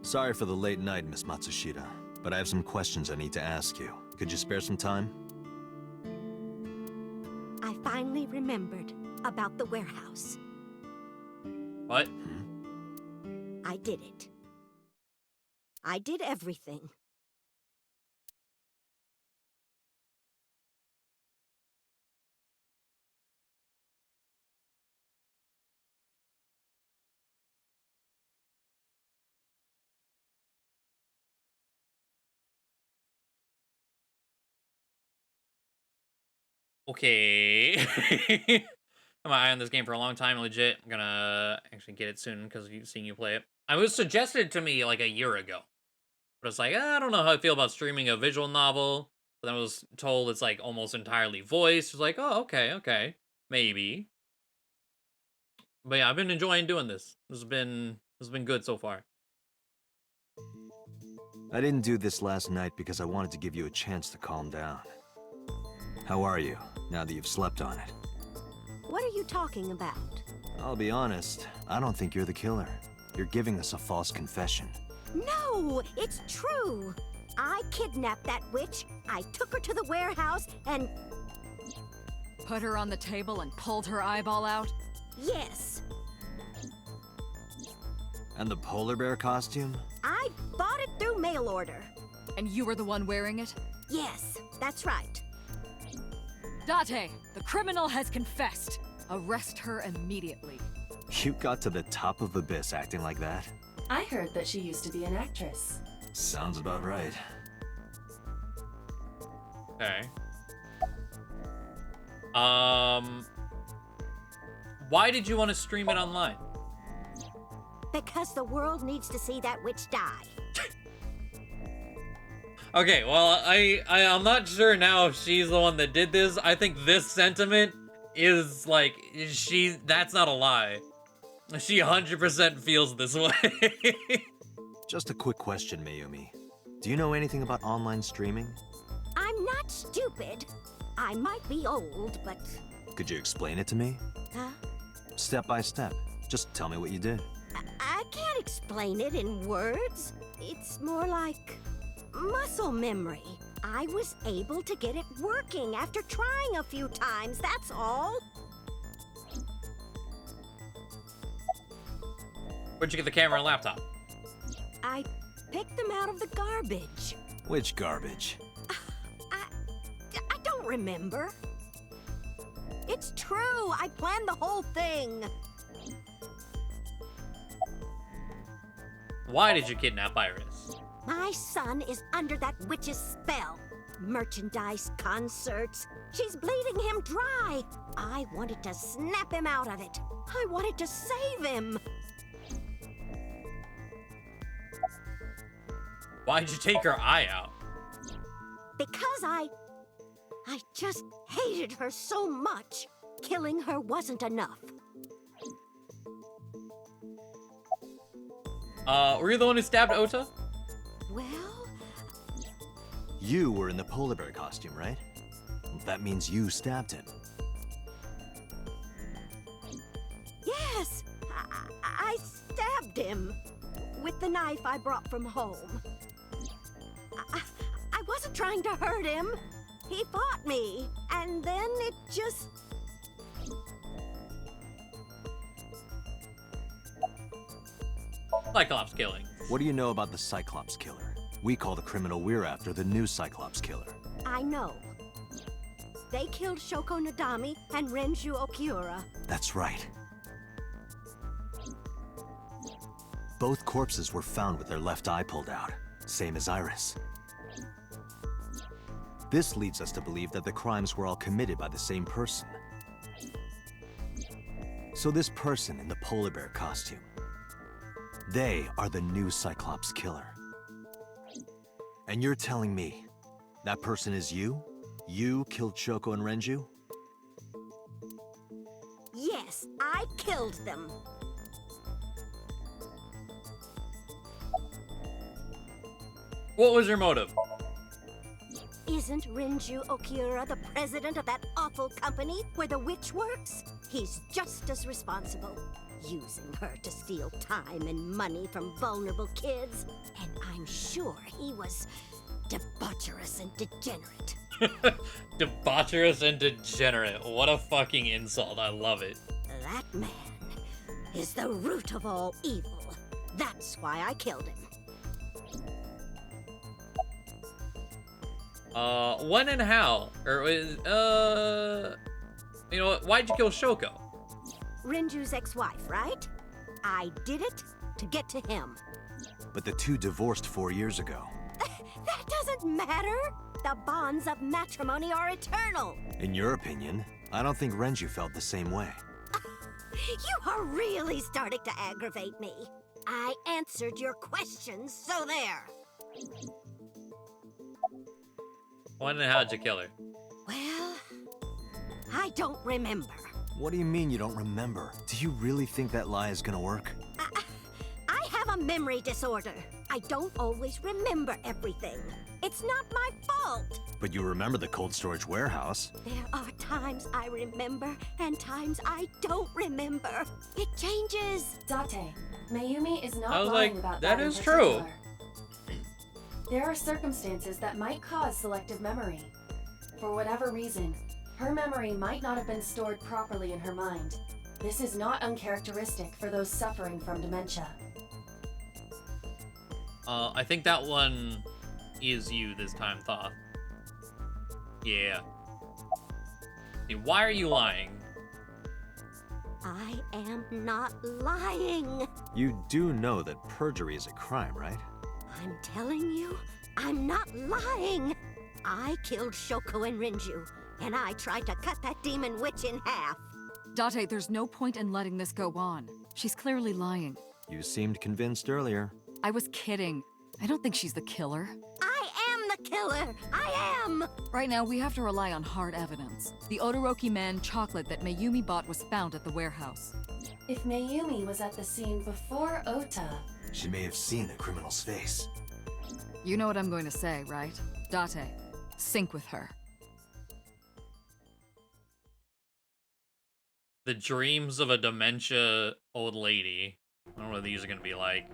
Sorry for the late night, Miss Matsushita, but I have some questions I need to ask you. Could you spare some time? I finally remembered about the warehouse. What? I did it. I did everything. Okay. I'm eyeing this game for a long time, legit. I'm gonna actually get it soon because of seeing you play it. It was suggested to me like a year ago. But it's like, I don't know how I feel about streaming a visual novel. But then I was told it's like almost entirely voiced. It's like, oh, okay. Maybe. But yeah, I've been enjoying doing this. This has been good so far. I didn't do this last night because I wanted to give you a chance to calm down. How are you, now that you've slept on it? What are you talking about? I'll be honest, I don't think you're the killer. You're giving us a false confession. No, it's true. I kidnapped that witch, I took her to the warehouse, and... Put her on the table and pulled her eyeball out? Yes. And the polar bear costume? I bought it through mail order. And you were the one wearing it? Yes, that's right. Date, the criminal has confessed. Arrest her immediately. You got to the top of Abyss acting like that? I heard that she used to be an actress. Sounds about right. Okay. Why did you want to stream it online? Because the world needs to see that witch die. Okay, well, I'm not sure now if she's the one that did this. I think this sentiment is like, that's not a lie. She 100% feels this way. Just a quick question, Mayumi. Do you know anything about online streaming? I'm not stupid. I might be old, but... Could you explain it to me? Huh? Step by step. Just tell me what you did. I can't explain it in words. It's more like muscle memory. I was able to get it working after trying a few times, that's all. Where'd you get the camera and laptop? I picked them out of the garbage. Which garbage? I don't remember. It's true, I planned the whole thing. Why did you kidnap Iris? My son is under that witch's spell. Merchandise, concerts. She's bleeding him dry. I wanted to snap him out of it. I wanted to save him. Why'd you take her eye out? Because I just hated her so much. Killing her wasn't enough. Were you the one who stabbed Ota? Well... You were in the polar bear costume, right? That means you stabbed him. Yes! I stabbed him. With the knife I brought from home. I wasn't trying to hurt him. He fought me. And then it just... Cyclops killing. What do you know about the Cyclops killer? We call the criminal we're after the new Cyclops killer. I know. They killed Shoko Nadami and Renju Okiura. That's right. Both corpses were found with their left eye pulled out, same as Iris. This leads us to believe that the crimes were all committed by the same person. So this person in the polar bear costume, they are the new Cyclops killer. And you're telling me that person is you? You killed Shoko and Renju? Yes, I killed them. What was your motive? Isn't Renju Okiura the president of that awful company where the witch works? He's just as responsible. using her to steal time and money from vulnerable kids. And I'm sure he was debaucherous and degenerate. Debaucherous and degenerate. What a fucking insult. I love it. That man is the root of all evil. That's why I killed him. When and how? Or, you know what? Why'd you kill Shoko? Rinju's ex-wife, right? I did it to get to him. But the two divorced 4 years ago. That doesn't matter. The bonds of matrimony are eternal. In your opinion, I don't think Renju felt the same way. You are really starting to aggravate me. I answered your questions, so there. When and how'd you kill her? Well, I don't remember. What do you mean you don't remember? Do you really think that lie is gonna work? I have a memory disorder. I don't always remember everything. It's not my fault. But you remember the cold storage warehouse. There are times I remember and times I don't remember. It changes. Date, Mayumi is I not was lying like, about that that in is true. particular. There are circumstances that might cause selective memory. For whatever reason, her memory might not have been stored properly in her mind. This is not uncharacteristic for those suffering from dementia. I think that one is you this time, Thoth. Yeah. Hey, why are you lying? I am not lying. You do know that perjury is a crime, right? I'm telling you, I'm not lying. I killed Shoko and Rinju, and I tried to cut that demon witch in half. Date, there's no point in letting this go on. She's clearly lying. You seemed convinced earlier. I was kidding. I don't think she's the killer. I am the killer. I am. Right now, we have to rely on hard evidence. The Odoroki Man chocolate that Mayumi bought was found at the warehouse. If Mayumi was at the scene before Ota, She may have seen the criminal's face. You know what I'm going to say, right? Date, sync with her. The dreams of a dementia old lady. I don't know what these are gonna be like.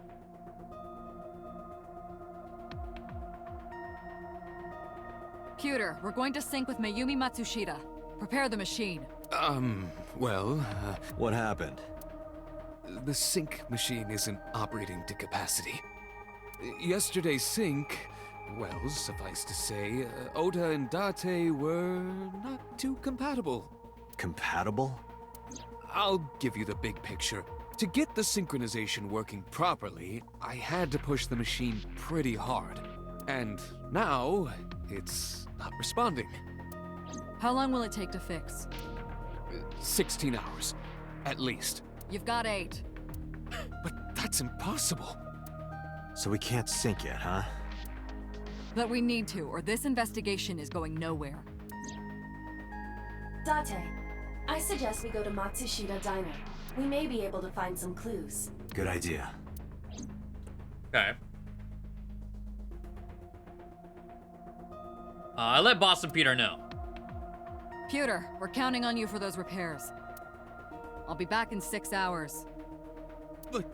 Pewter, we're going to sync with Mayumi Matsushita. Prepare the machine. Well, What happened? the sync machine isn't operating to capacity. Yesterday's sync, well, suffice to say, Ota and Date were not too compatible. Compatible? I'll give you the big picture. To get the synchronization working properly, I had to push the machine pretty hard. And now, it's not responding. How long will it take to fix? 16 hours, at least. You've got 8. But that's impossible. So we can't sync yet, huh? But we need to, or this investigation is going nowhere. Date, I suggest we go to Matsushita Diner. We may be able to find some clues. Good idea. Okay. I let Boston Peter know. Pewter, we're counting on you for those repairs. I'll be back in 6 hours. But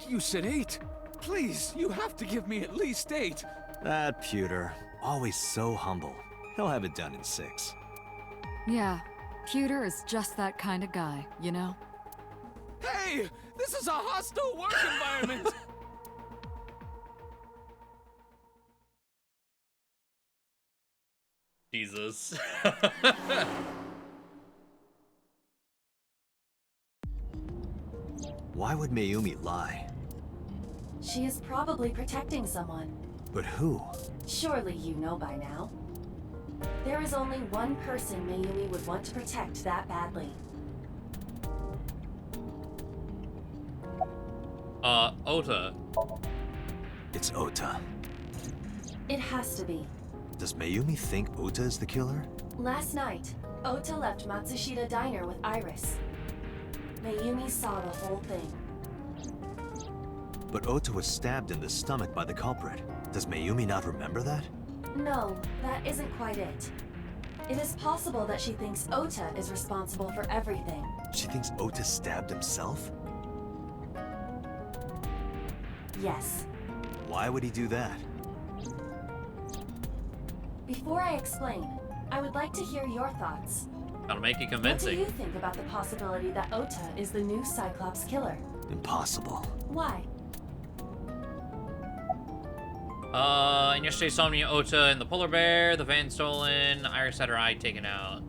you said 8. Please, you have to give me at least 8. That pewter, always so humble. He'll have it done in 6. Yeah, Pewter is just that kind of guy, you know? Hey, this is a hostile work environment. Jesus. Why would Mayumi lie? She is probably protecting someone. But who? Surely you know by now. There is only one person Mayumi would want to protect that badly. Ota. It's Ota. It has to be. Does Mayumi think Ota is the killer? Last night, Ota left Matsushita Diner with Iris. Mayumi saw the whole thing. But Ota was stabbed in the stomach by the culprit. Does Mayumi not remember that? No, that isn't quite it. It is possible that she thinks Ota is responsible for everything. She thinks Ota stabbed himself? Yes. Why would he do that? Before I explain, I would like to hear your thoughts. Gotta make it What do convincing. you think about the possibility that Ota is the new Cyclops killer? Impossible. Why? In yesterday's Somnium, Ota and the polar bear, the van stolen, Iris had her eye taken out.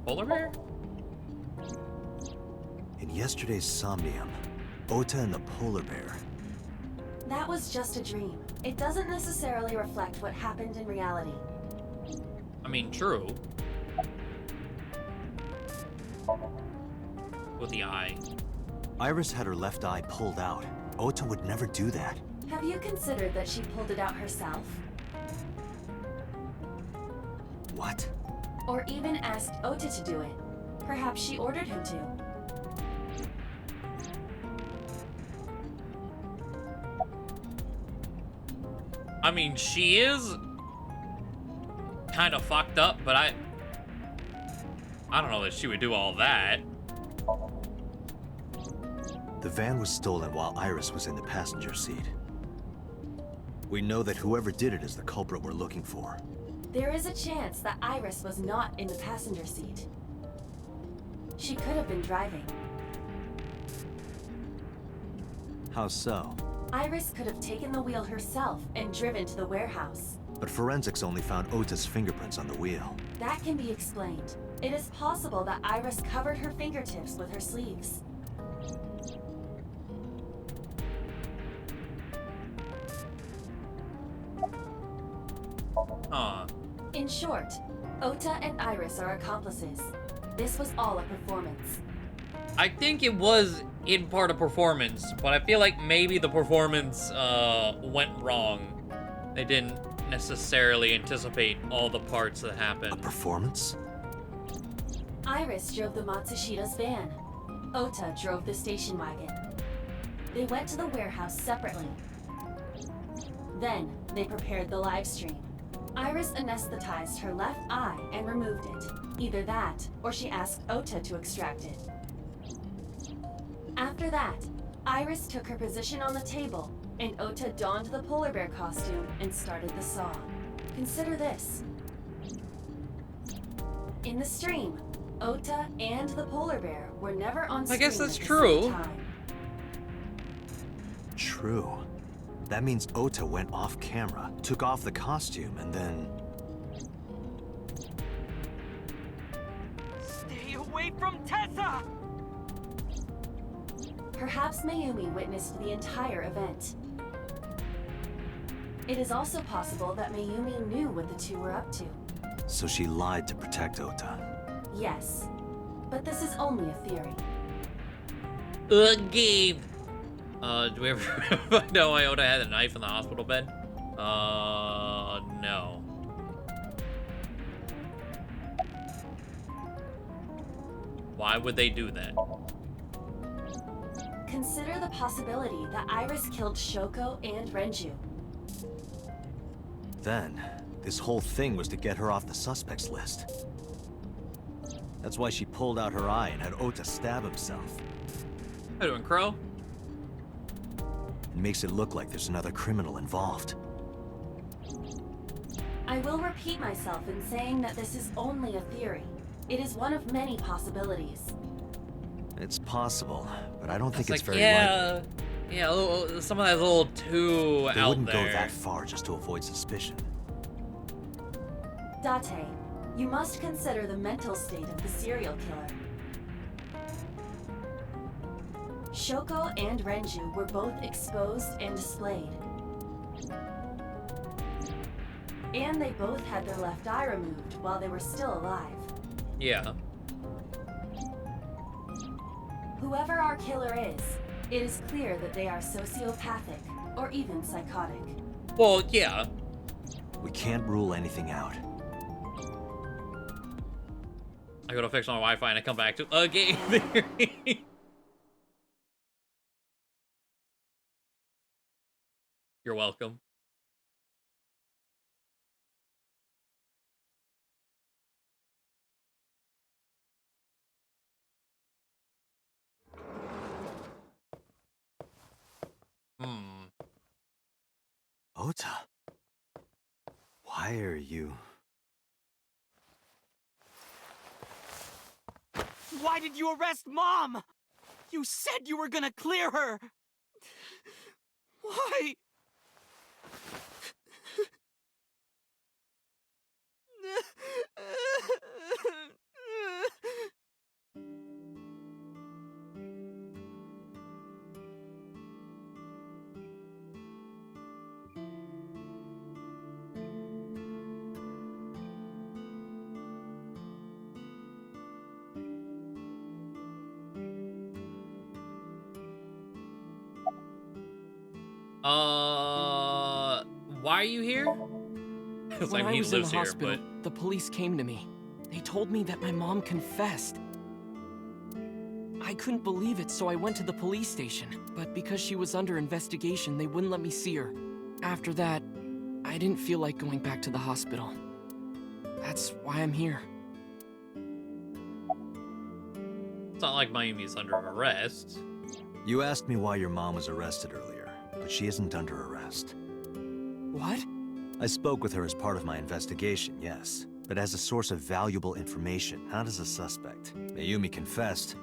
Polar bear? In yesterday's Somnium, Ota and the polar bear. That was just a dream. It doesn't necessarily reflect what happened in reality. I mean, true. With the eye. Iris had her left eye pulled out. Ota would never do that. Have you considered that she pulled it out herself? What? Or even asked Ota to do it? Perhaps she ordered him to. I mean, she is kind of fucked up, but I don't know that she would do all that. The van was stolen while Iris was in the passenger seat. We know that whoever did it is the culprit we're looking for. There is a chance that Iris was not in the passenger seat. She could have been driving. How so? Iris could have taken the wheel herself and driven to the warehouse. But forensics only found Ota's fingerprints on the wheel. That can be explained. It is possible that Iris covered her fingertips with her sleeves. Huh. In short, Ota and Iris are accomplices. This was all a performance. I think it was in part a performance, but I feel like maybe the performance went wrong. They didn't necessarily anticipate all the parts that A happened. performance? Iris drove the Matsushida's van. Ota drove the station wagon. They went to the warehouse separately. Then, they prepared the live stream. Iris anesthetized her left eye and removed it. Either that, or she asked Ota to extract it. After that, Iris took her position on the table, and Ota donned the polar bear costume and started the saw. Consider this. In the stream, Ota and the polar bear were never on screen. I guess that's at the true. same time. True. That means Ota went off camera, took off the costume, and then... Stay away from Tessa! Perhaps Mayumi witnessed the entire event. It is also possible that Mayumi knew what the two were up to. So she lied to protect Ota. Yes, but this is only a theory. Gabe. Do we ever find out why Ota had a knife in the hospital bed? No. Why would they do that? Consider the possibility that Iris killed Shoko and Renju. Then, this whole thing was to get her off the suspects list. That's why she pulled out her eye and had Ota stab himself. How you doing, Crow? It makes it look like there's another criminal involved. I will repeat myself in saying that this is only a theory. It is one of many possibilities. It's possible, but I don't think it's like, very yeah, likely. yeah. Some of that's a little too They out wouldn't there. go that far just to avoid suspicion. Date, you must consider the mental state of the serial killer. Shoko and Renju were both exposed and displayed. And they both had their left eye removed while they were still alive. Yeah. Whoever our killer is, it is clear that they are sociopathic or even psychotic. Well, yeah. We can't rule anything out. I go to fix my Wi-Fi and I come back to a game theory. You're welcome. Ota, why are you... Why did you arrest Mom? You said you were gonna clear her. Why? Why are you here? It's When like I he was in the lives here, hospital, but the police came to me. They told me that my mom confessed. I couldn't believe it, so I went to the police station. But because she was under investigation, they wouldn't let me see her. After that, I didn't feel like going back to the hospital. That's why I'm here. it's not like Mayumi's under arrest. You asked me why your mom was arrested earlier, but she isn't under arrest. What? I spoke with her as part of my investigation, yes, but as a source of valuable information, not as a suspect. Mayumi confessed,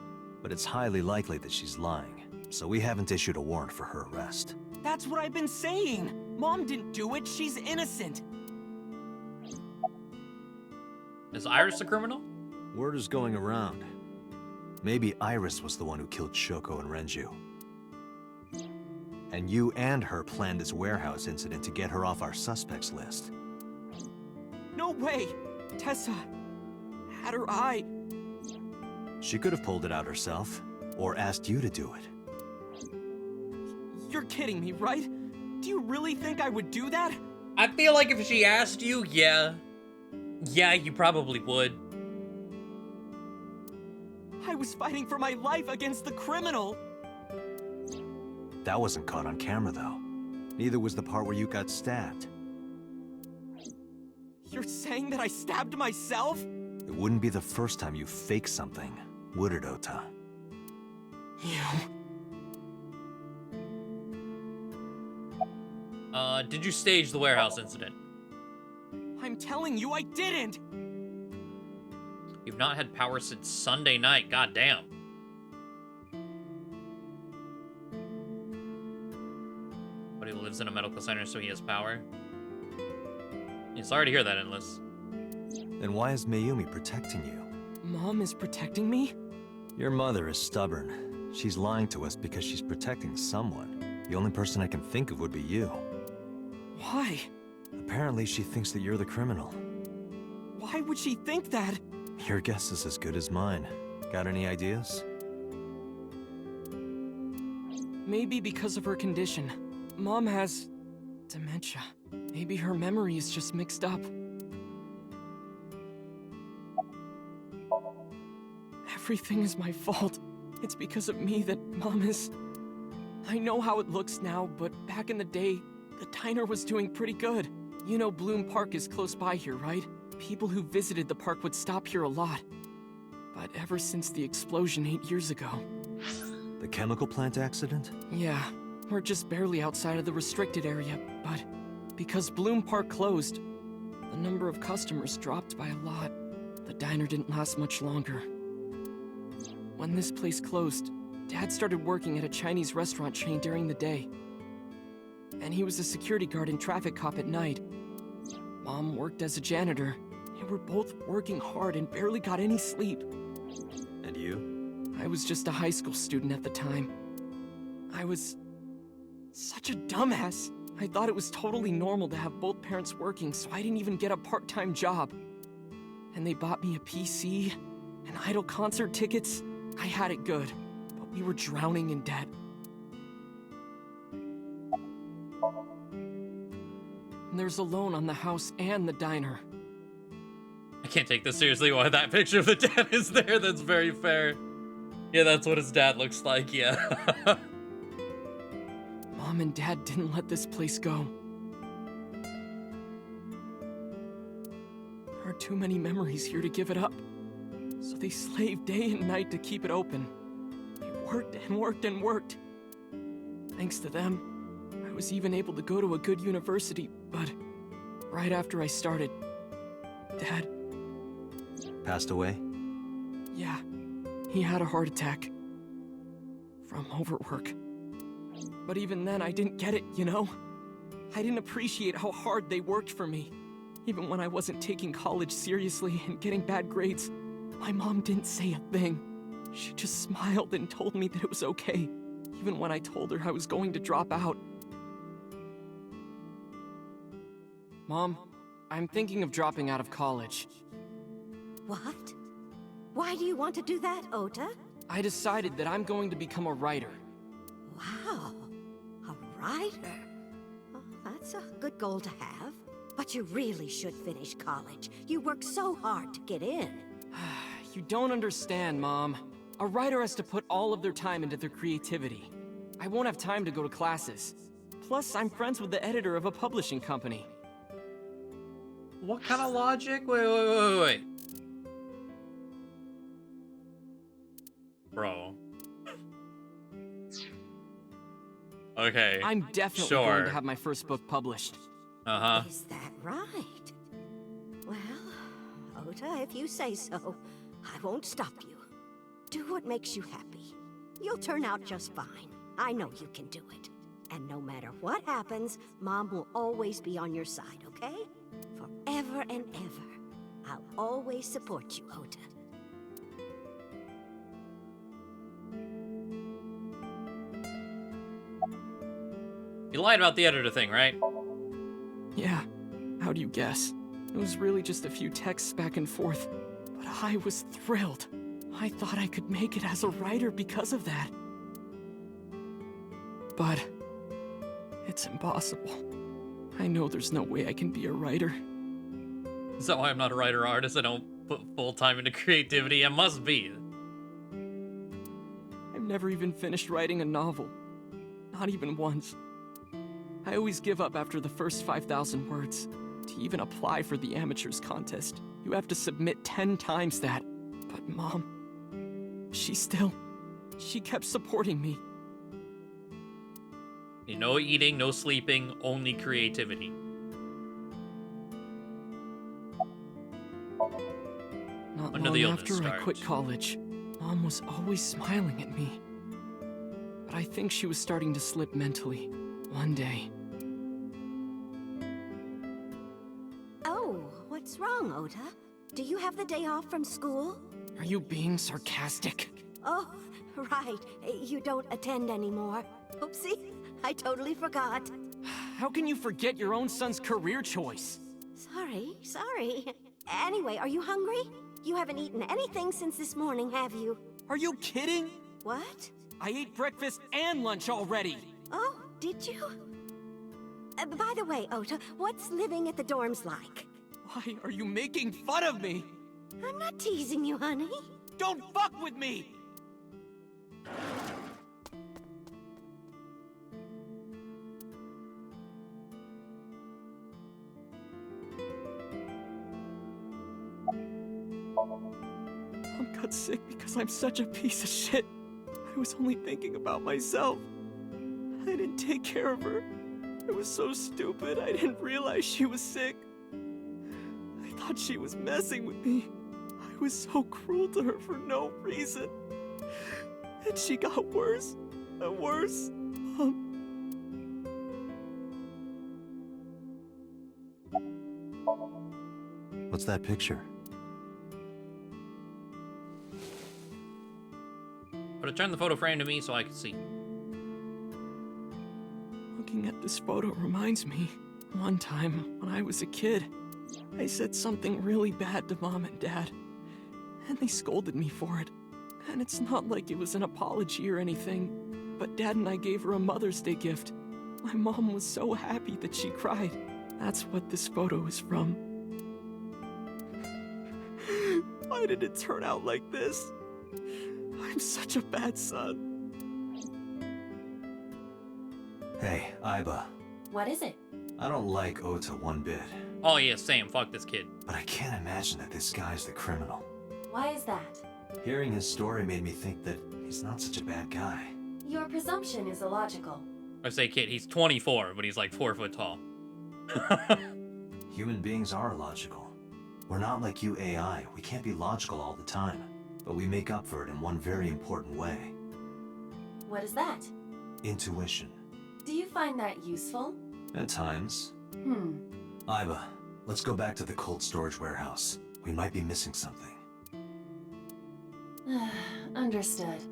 but it's highly likely that she's lying, so we haven't issued a warrant for her arrest. That's what I've been saying. Mom didn't do it. She's innocent. Is Iris a criminal? Word is going around. Maybe Iris was the one who killed Shoko and Renju. And you and her planned this warehouse incident to get her off our suspects list. No way. Tessa had her eye. She could have pulled it out herself, or asked you to do it. You're kidding me, right? Do you really think I would do that? I feel like if she asked you, yeah, you probably would. I was fighting for my life against the criminal. That wasn't caught on camera, though. Neither was the part where you got stabbed. You're saying that I stabbed myself? It wouldn't be the first time you faked something, would it, Ota? Did you stage the warehouse incident? I'm telling you, I didn't! You've not had power since Sunday night, goddamn. But he lives in a medical center, so he has power. Yeah, sorry to hear that, Endless. Then why is Mayumi protecting you? Mom is protecting me? Your mother is stubborn. She's lying to us because she's protecting someone. The only person I can think of would be you. Why? Apparently, she thinks that you're the criminal. Why would she think that? Your guess is as good as mine. Got any ideas? Maybe because of her condition. Mom has dementia. Maybe her memory is just mixed up. Everything is my fault. It's because of me that Mom is... I know how it looks now, but back in the day, the diner was doing pretty good. You know Bloom Park is close by here, right? People who visited the park would stop here a lot. But ever since the explosion 8 years ago... The chemical plant accident? Yeah, we're just barely outside of the restricted area, but because Bloom Park closed, the number of customers dropped by a lot. The diner didn't last much longer. When this place closed, Dad started working at a Chinese restaurant chain during the day. And he was a security guard and traffic cop at night. Mom worked as a janitor. They were both working hard and barely got any sleep. And you? I was just a high school student at the time. I was such a dumbass. I thought it was totally normal to have both parents working, so I didn't even get a part-time job. And they bought me a PC and Idol concert tickets. I had it good, but we were drowning in debt. And there's a loan on the house and the diner. I can't take this seriously why that picture of the dad is there. That's very fair. Yeah, that's what his dad looks like, yeah. Mom and Dad didn't let this place go. There are too many memories here to give it up. So they slaved day and night to keep it open. They worked and worked and worked. Thanks to them, was even able to go to a good university, but right after I started, Dad, Passed away? yeah, he had a heart attack. From overwork. But even then, I didn't get it, you know? I didn't appreciate how hard they worked for me. Even when I wasn't taking college seriously and getting bad grades, my mom didn't say a thing. She just smiled and told me that it was okay, even when I told her I was going to drop out. Mom, I'm thinking of dropping out of college. What? Why do you want to do that, Ota? I decided that I'm going to become a writer. Wow, a writer. Oh, that's a good goal to have. But you really should finish college. You worked so hard to get in. You don't understand, Mom. A writer has to put all of their time into their creativity. I won't have time to go to classes. Plus, I'm friends with the editor of a publishing company. What kind of logic? Wait. Bro. Okay. I'm definitely going to have my first book published. Uh-huh. Is that right? Well, Ota, if you say so, I won't stop you. Do what makes you happy. You'll turn out just fine. I know you can do it. And no matter what happens, Mom will always be on your side, okay? Forever and ever. I'll always support you, Ota. You lied about the editor thing, right? Yeah, how do you guess? It was really just a few texts back and forth, but I was thrilled. I thought I could make it as a writer because of that. But it's impossible. I know there's no way I can be a writer. Is that why I'm not a writer artist? I don't put full time into creativity? It must be. I've never even finished writing a novel. Not even once. I always give up after the first 5,000 words. To even apply for the amateurs contest, you have to submit 10 times that. But Mom, she kept supporting me. No eating, no sleeping, only creativity. Not When did long the illness after I start? quit college, Mom was always smiling at me. But I think she was starting to slip mentally. One day, Oh, what's wrong, Ota? Do you have the day off from school? are you being sarcastic? Oh, right. You don't attend anymore. Oopsie, I totally forgot. How can you forget your own son's career choice? Sorry. Anyway, are you hungry? You haven't eaten anything since this morning, have you? Are you kidding? What? I ate breakfast and lunch already. Oh, did you? By the way, Ota, what's living at the dorms like? Why are you making fun of me? I'm not teasing you, honey. Don't fuck with me! Mom got sick because I'm such a piece of shit. I was only thinking about myself. I didn't take care of her. I was so stupid, I didn't realize she was sick. I thought she was messing with me. I was so cruel to her for no reason. And she got worse and worse. What's that picture? Return the photo frame to me so I can see. Looking at this photo reminds me, one time when I was a kid, I said something really bad to Mom and Dad, and they scolded me for it. And it's not like it was an apology or anything, but Dad and I gave her a Mother's Day gift. My mom was so happy that she cried. That's what this photo is from. Why did it turn out like this? I'm such a bad son. Hey, Aiba. What is it? I don't like Ota one bit, Oh yeah, same. Fuck this kid. but I can't imagine that this guy's the criminal. Why is that? Hearing his story made me think that he's not such a bad guy. Your presumption is illogical. I say kid, he's 24, but he's like 4 foot tall. Human beings are logical. We're not like you AI. We can't be logical all the time. But we make up for it in one very important way. What is that? Intuition. Do you find that useful? At times. Iba, let's go back to the cold storage warehouse. We might be missing something. Understood.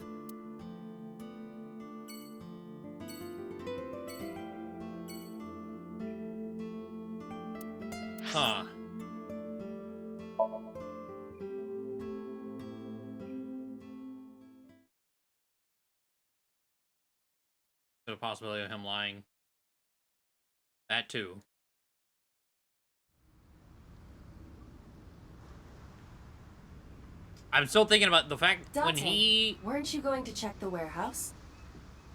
Huh. The possibility of him lying. That too. I'm still thinking about the fact when Date, weren't you going to check the warehouse?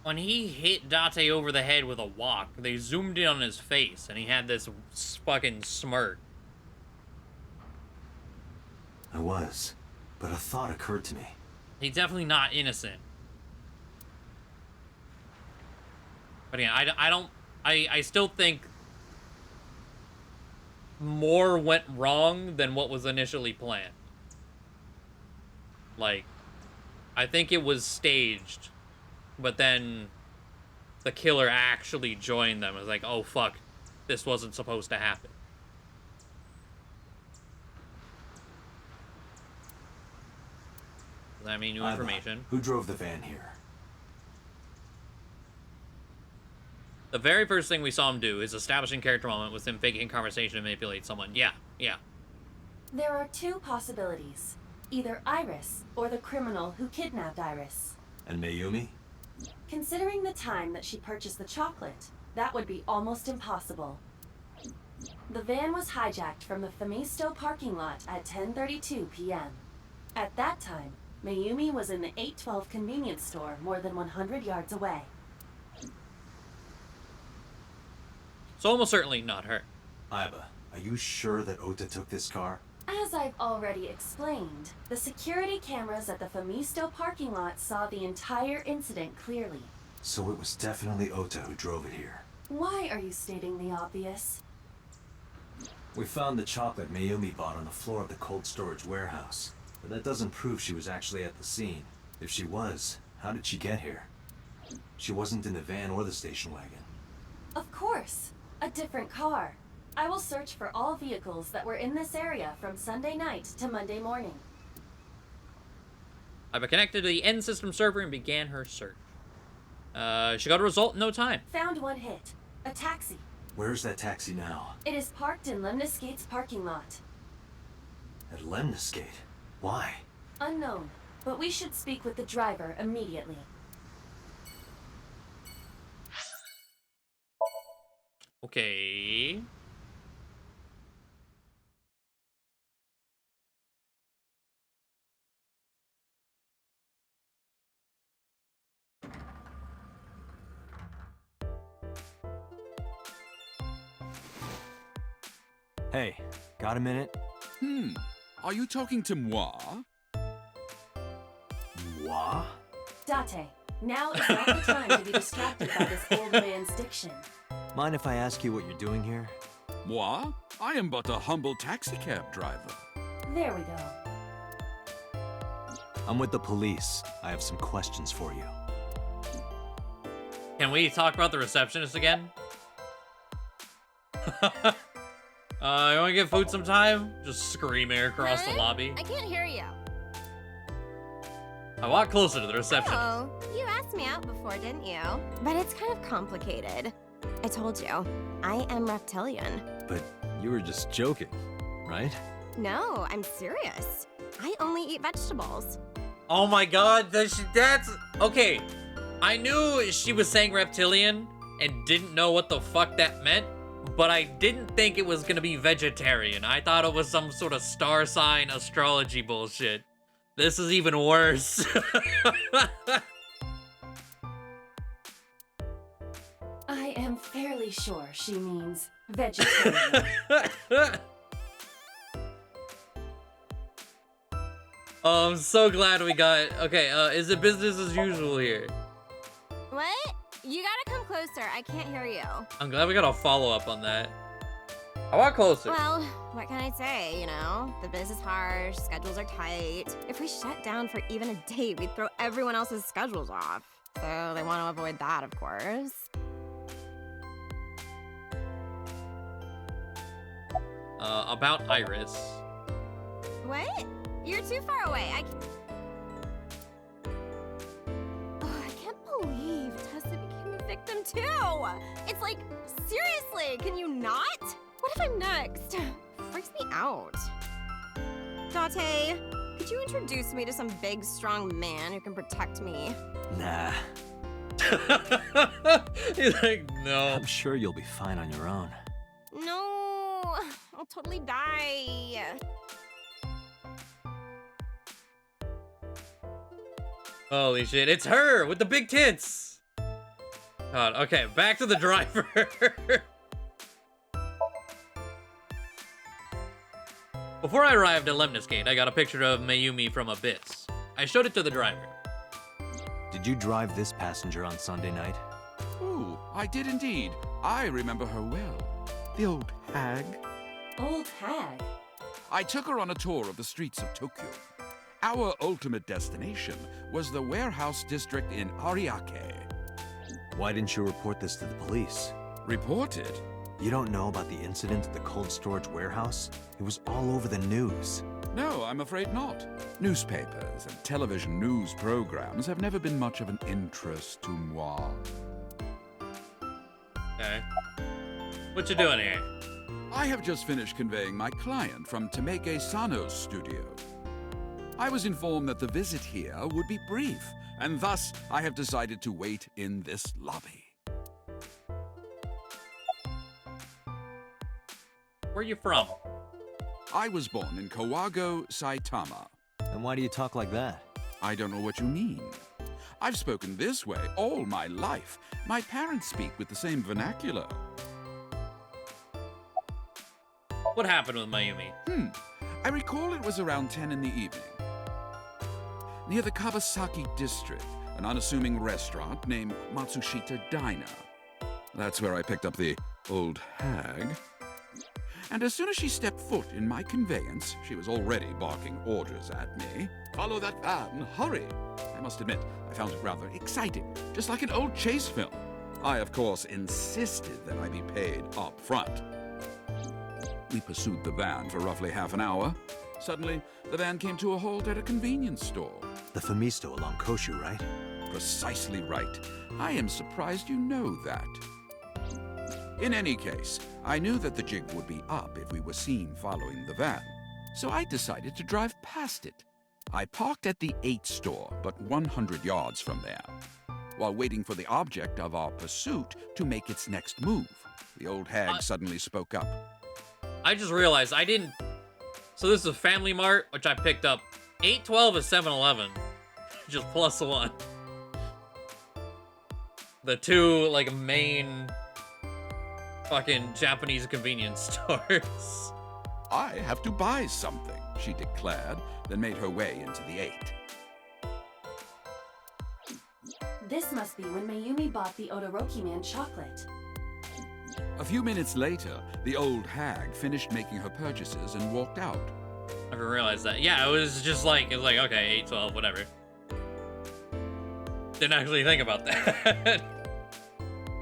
when he hit Date over the head with a wok, they zoomed in on his face and he had this fucking smirk. I was, but a thought occurred to me. He's definitely not innocent. But yeah, I still think more went wrong than what was initially planned. Like, I think it was staged, but then the killer actually joined them. It was like, oh fuck, this wasn't supposed to happen. Does that mean new information? Who drove the van here? The very first thing we saw him do is establishing character moment with him faking conversation to manipulate someone. Yeah. There are two possibilities. Either Iris, or the criminal who kidnapped Iris. And Mayumi? Considering the time that she purchased the chocolate, that would be almost impossible. The van was hijacked from the Famisto parking lot at 10:32 p.m. At that time, Mayumi was in the 812 convenience store more than 100 yards away. So almost certainly not her. Iba, are you sure that Ota took this car? As I've already explained, the security cameras at the Famisto parking lot saw the entire incident clearly. So it was definitely Ota who drove it here. Why are you stating the obvious? We found the chocolate Mayumi bought on the floor of the cold storage warehouse. But that doesn't prove she was actually at the scene. If she was, how did she get here? She wasn't in the van or the station wagon. Of course! A different car. I will search for all vehicles that were in this area from Sunday night to Monday morning. I've been connected to the end system server and began her search. She got a result in no time. Found one hit. A taxi. Where's that taxi now? It is parked in Lemniscate's parking lot. At Lemniscate? Why? Unknown, but we should speak with the driver immediately. Okay. Hey, got a minute? Are you talking to moi? Moi? Date, now is not the time to be distracted by this old man's diction. Mind if I ask you what you're doing here? Moi? I am but a humble taxicab driver. There we go. I'm with the police. I have some questions for you. Can we talk about the receptionist again? You wanna get food sometime? Just screaming across the lobby. I can't hear you. I walk closer to the receptionist. Oh, you asked me out before, didn't you? But it's kind of complicated. I told you, I am reptilian. But you were just joking, right? No, I'm serious. I only eat vegetables. Oh my god, that's... Okay, I knew she was saying reptilian and didn't know what the fuck that meant, but I didn't think it was gonna be vegetarian. I thought it was some sort of star sign astrology bullshit. This is even worse. I am fairly sure she means vegetarian. Oh, I'm so glad we got... Okay, is it business as usual here? What? You gotta come closer. I can't hear you. I'm glad we got a follow-up on that. How about closer? Well, what can I say, you know? The biz is harsh, schedules are tight. If we shut down for even a day, we'd throw everyone else's schedules off. So they want to avoid that, of course. About Iris. What? You're too far away. Oh, I can't believe Tessa became a victim too. It's like, seriously, can you not? What if I'm next? Freaks me out. Date, could you introduce me to some big, strong man who can protect me? Nah, He's like, no. I'm sure you'll be fine on your own. No, I'll totally die. Holy shit, it's her with the big tits. God, okay, back to the driver. Before I arrived at Lemnis Gate, I got a picture of Mayumi from Abyss. I showed it to the driver. Did you drive this passenger on Sunday night? Ooh, I did indeed. I remember her well. The old hag. Old hag? I took her on a tour of the streets of Tokyo. Our ultimate destination was the warehouse district in Ariake. Why didn't you report this to the police? Reported? You don't know about the incident at the cold storage warehouse? It was all over the news. No, I'm afraid not. Newspapers and television news programs have never been much of an interest to moi. Okay. What you doing here? I have just finished conveying my client from Tameke Sano's studio. I was informed that the visit here would be brief, and thus I have decided to wait in this lobby. Where you from? I was born in Kawago, Saitama. And why do you talk like that? I don't know what you mean. I've spoken this way all my life. My parents speak with the same vernacular. What happened with Mayumi? I recall it was around 10 in the evening. Near the Kawasaki district, an unassuming restaurant named Matsushita Diner. That's where I picked up the old hag. And as soon as she stepped foot in my conveyance, she was already barking orders at me. Follow that van, hurry! I must admit, I found it rather exciting, just like an old chase film. I, of course, insisted that I be paid up front. We pursued the van for roughly half an hour. Suddenly, the van came to a halt at a convenience store. The Famisto along Koshu, right? Precisely right. I am surprised you know that. In any case, I knew that the jig would be up if we were seen following the van, so I decided to drive past it. I parked at the 8 store, but 100 yards from there, while waiting for the object of our pursuit to make its next move. The old hag suddenly spoke up. I just realized I didn't... So this is a Family Mart, which I picked up. 812 is 7-Eleven. Just +1. The two, like, main... fucking Japanese convenience stores. I have to buy something, she declared, then made her way into the 8. This must be when Mayumi bought the Odoroki Man chocolate. A few minutes later, the old hag finished making her purchases and walked out. I didn't realize that. Yeah, it was just like, okay, 812, whatever. Didn't actually think about that.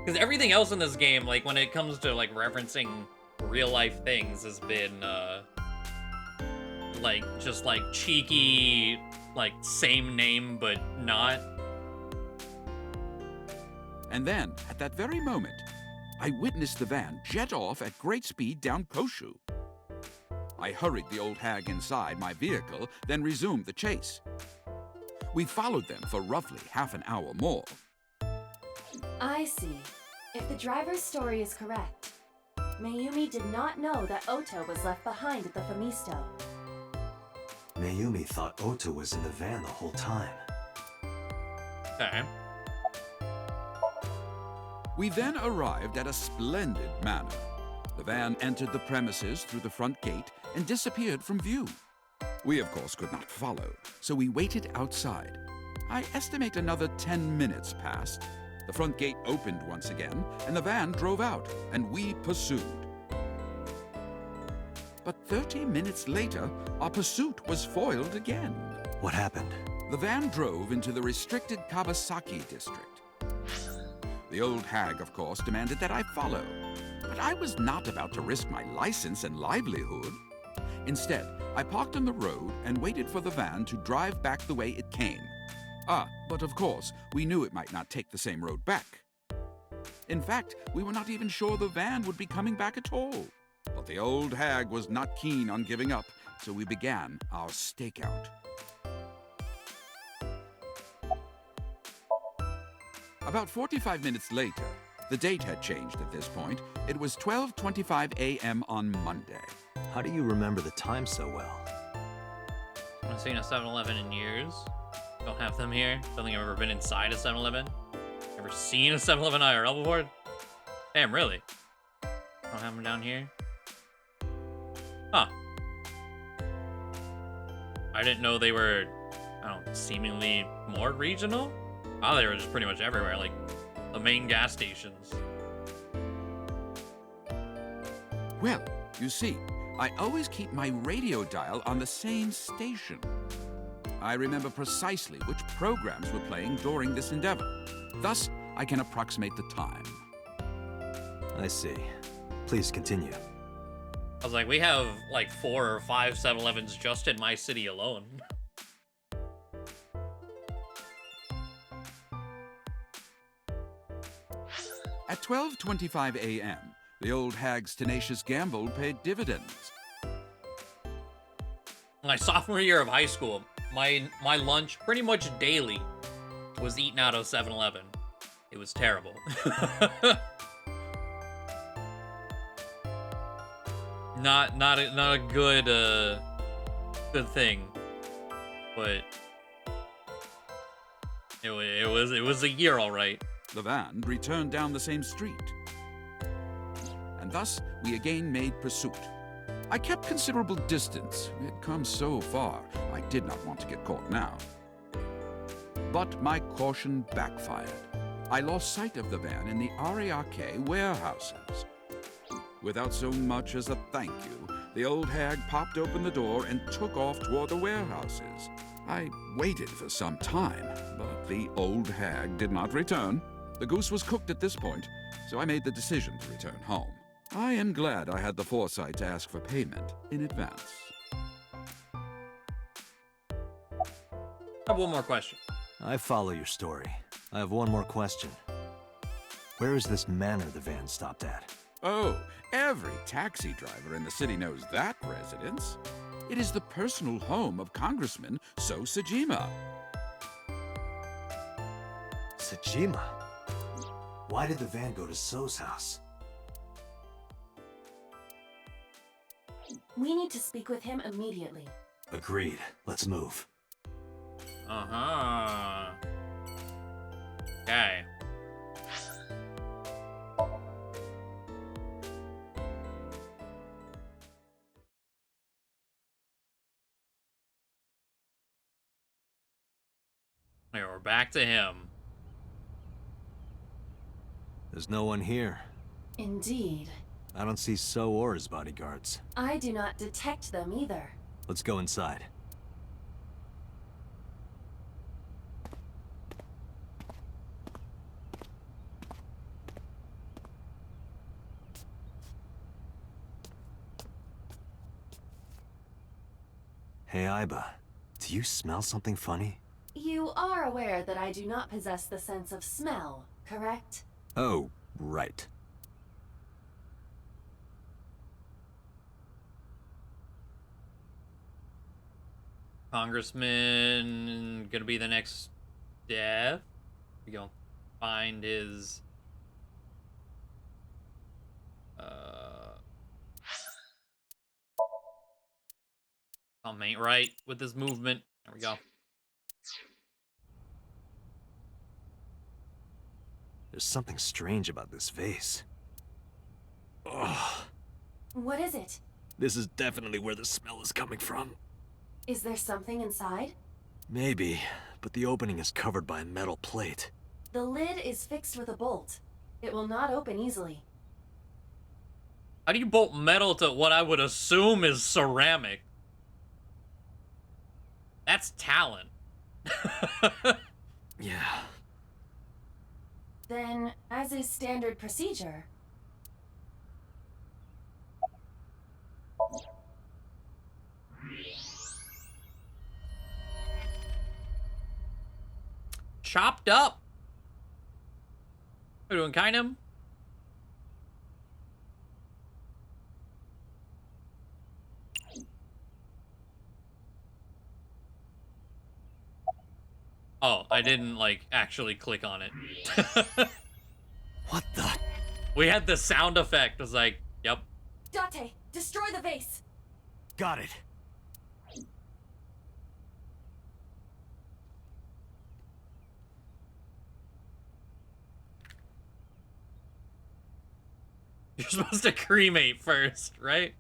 Because everything else in this game, like, when it comes to, like, referencing real-life things has been, like, just, like, cheeky, like, same name, but not. And then, at that very moment, I witnessed the van jet off at great speed down Koshu. I hurried the old hag inside my vehicle, then resumed the chase. We followed them for roughly half an hour more. I see. If the driver's story is correct, Mayumi did not know that Oto was left behind at the Famisto. Mayumi thought Ota was in the van the whole time. Okay. We then arrived at a splendid manor. The van entered the premises through the front gate and disappeared from view. We, of course, could not follow, so we waited outside. I estimate another 10 minutes passed. The front gate opened once again, and the van drove out, and we pursued. But 30 minutes later, our pursuit was foiled again. What happened? The van drove into the restricted Kabasaki district. The old hag, of course, demanded that I follow. But I was not about to risk my license and livelihood. Instead, I parked on the road and waited for the van to drive back the way it came. But of course, we knew it might not take the same road back. In fact, we were not even sure the van would be coming back at all. But the old hag was not keen on giving up, so we began our stakeout. About 45 minutes later, the date had changed at this point. It was 12:25 a.m. on Monday. How do you remember the time so well? I haven't seen a 7-Eleven in years. Don't have them here. Don't think I've ever been inside a 7-Eleven. Ever seen a 7-Eleven IRL before? Damn, really? Don't have them down here? Huh. I didn't know they were, I don't know, seemingly more regional? Oh, they were just pretty much everywhere, like the main gas stations. Well, you see, I always keep my radio dial on the same station. I remember precisely which programs were playing during this endeavor. Thus, I can approximate the time. I see. Please continue. I was like, we have like 4 or 5 7-Elevens just in my city alone. At 12:25 a.m., the old hag's tenacious gamble paid dividends. My sophomore year of high school, my lunch pretty much daily was eaten out of 7-Eleven. It was terrible. not a good thing, but it was a year, all right. The van returned down the same street, and thus we again made pursuit. I kept considerable distance. We had come so far, I did not want to get caught now. But my caution backfired. I lost sight of the van in the Ariake warehouses. Without so much as a thank you, the old hag popped open the door and took off toward the warehouses. I waited for some time, but the old hag did not return. The goose was cooked at this point, so I made the decision to return home. I am glad I had the foresight to ask for payment in advance. I have one more question. I follow your story. I have one more question. Where is this manor the van stopped at? Oh, every taxi driver in the city knows that residence. It is the personal home of Congressman So Sajima. Sajima? Why did the van go to So's house? We need to speak with him immediately. Agreed. Let's move. Uh-huh. Okay. Okay, we're back to him. There's no one here. Indeed. I don't see So or his bodyguards. I do not detect them either. Let's go inside. Hey, Aiba. Do you smell something funny? You are aware that I do not possess the sense of smell, correct? Oh, right. Congressman gonna be the next step. We gonna find his something ain't right with this movement. There we go. There's something strange about this vase. Ugh. What is it? This is definitely where the smell is coming from. Is there something inside? Maybe, but the opening is covered by a metal plate. The lid is fixed with a bolt. It will not open easily. How do you bolt metal to what I would assume is ceramic? That's talent. Yeah. Then, as is standard procedure, Chopped up. We're doing kind of. Oh, I didn't, like, actually click on it. What the? We had the sound effect. It was like, yep. Date, destroy the vase! Got it. You're supposed to cremate first, right?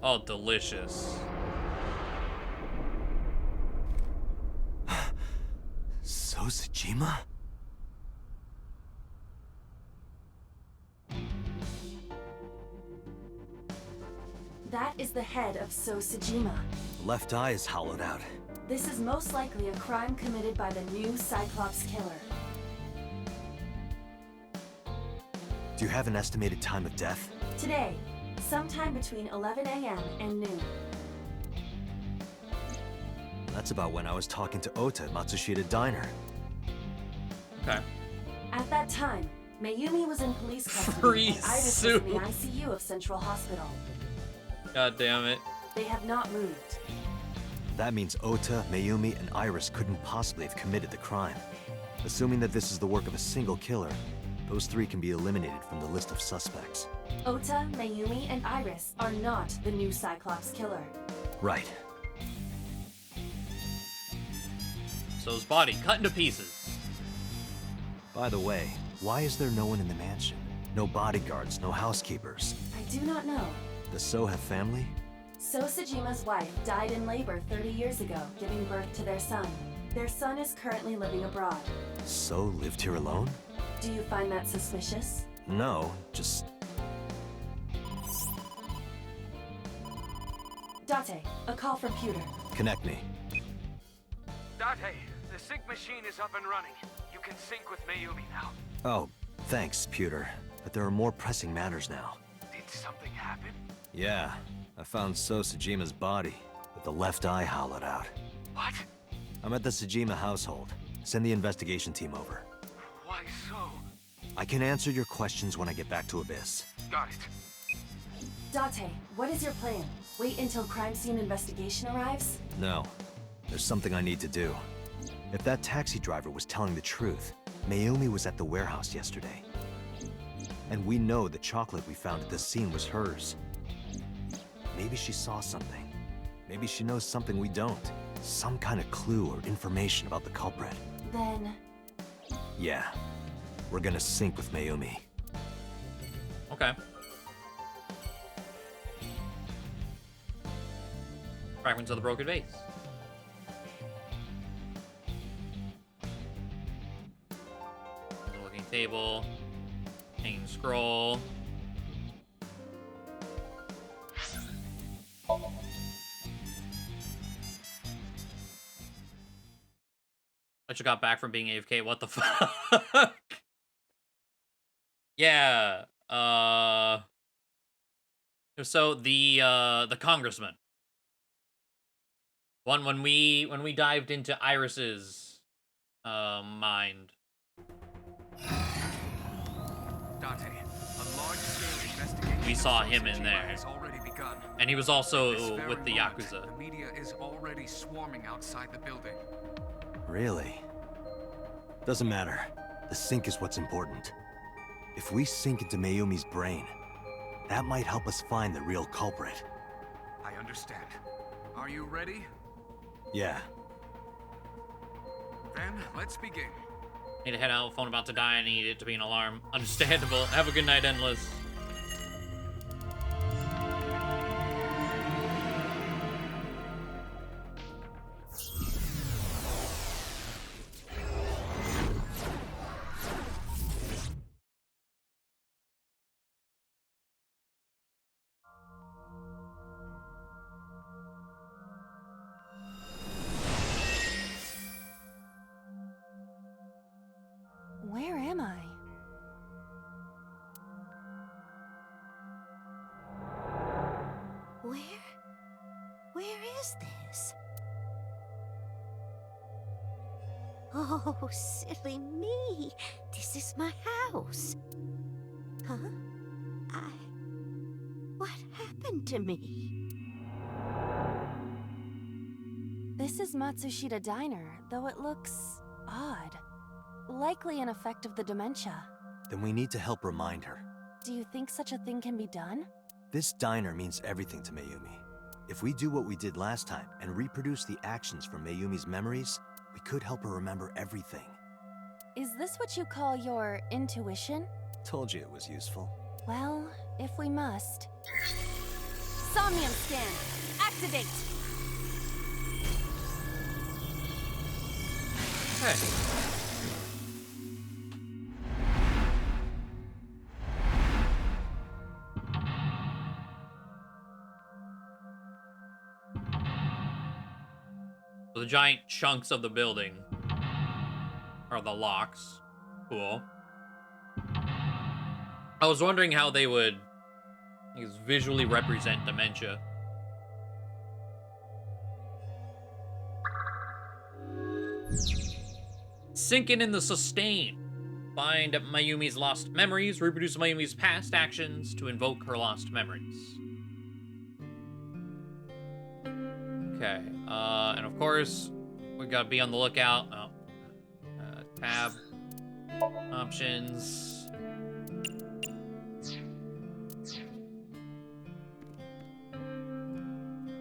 Oh, delicious. Sosajima? That is the head of Sosajima. Left eye is hollowed out. This is most likely a crime committed by the new Cyclops killer. Do you have an estimated time of death? Today, sometime between 11 a.m. and noon. That's about when I was talking to Ota at Matsushita Diner. Okay. At that time, Mayumi was in police custody Free and Iris was soup. in the ICU of Central Hospital. God damn it. They have not moved. That means Ota, Mayumi, and Iris couldn't possibly have committed the crime. Assuming that this is the work of a single killer, those three can be eliminated from the list of suspects. Ota, Mayumi, and Iris are not the new Cyclops killer. Right. So his body cut into pieces. By the way, why is there no one in the mansion? No bodyguards, no housekeepers. I do not know. Does So have family? Sosajima's wife died in labor 30 years ago, giving birth to their son. Their son is currently living abroad. So lived here alone? Do you find that suspicious? No, just... Date, a call from Pewter. Connect me. Date, the sync machine is up and running. You can sync with Mayumi now. Oh, thanks, Pewter. But there are more pressing matters now. Did something happen? Yeah, I found So Sajima's body, with the left eye hollowed out. What? I'm at the Sajima household. Send the investigation team over. Why so? I can answer your questions when I get back to Abyss. Got it. Date, what is your plan? Wait until crime scene investigation arrives? No, there's something I need to do. If that taxi driver was telling the truth, Mayumi was at the warehouse yesterday. And we know the chocolate we found at the scene was hers. Maybe she saw something. Maybe she knows something we don't. Some kind of clue or information about the culprit. Then... Yeah, we're gonna sync with Mayumi. Okay. Fragments of the broken vase. Looking table. Hanging scroll. I just got back from being AFK. What the fuck? Yeah. So the congressman. One when we dived into Iris's mind. Date, a large-scale investigation We saw of him in Sojima there. has already begun. And he was This also very with the moment, Yakuza. The media is already swarming outside the building. Really? Doesn't matter. The sync is what's important. If we sync into Mayumi's brain, that might help us find the real culprit. I understand. Are you ready? Yeah. Then, let's begin. Need to head out. Phone about to die. I need it to be an alarm. Understandable. Have a good night, Endless. Where am I? Where is this? Oh, silly me. This is my house. Huh? What happened to me? This is Matsushita Diner, though it looks odd. Likely an effect of the dementia. Then we need to help remind her. Do you think such a thing can be done? This diner means everything to Mayumi. If we do what we did last time and reproduce the actions from Mayumi's memories, we could help her remember everything. Is this what you call your intuition? Told you it was useful. Well, if we must. Somnium scan! Activate! Okay. So the giant chunks of the building are the locks. Cool. I was wondering how they would visually represent dementia. Sinking in the sustain. Find Mayumi's lost memories, reproduce Mayumi's past actions to invoke her lost memories. Okay, and of course, we gotta be on the lookout. Oh, tab, options.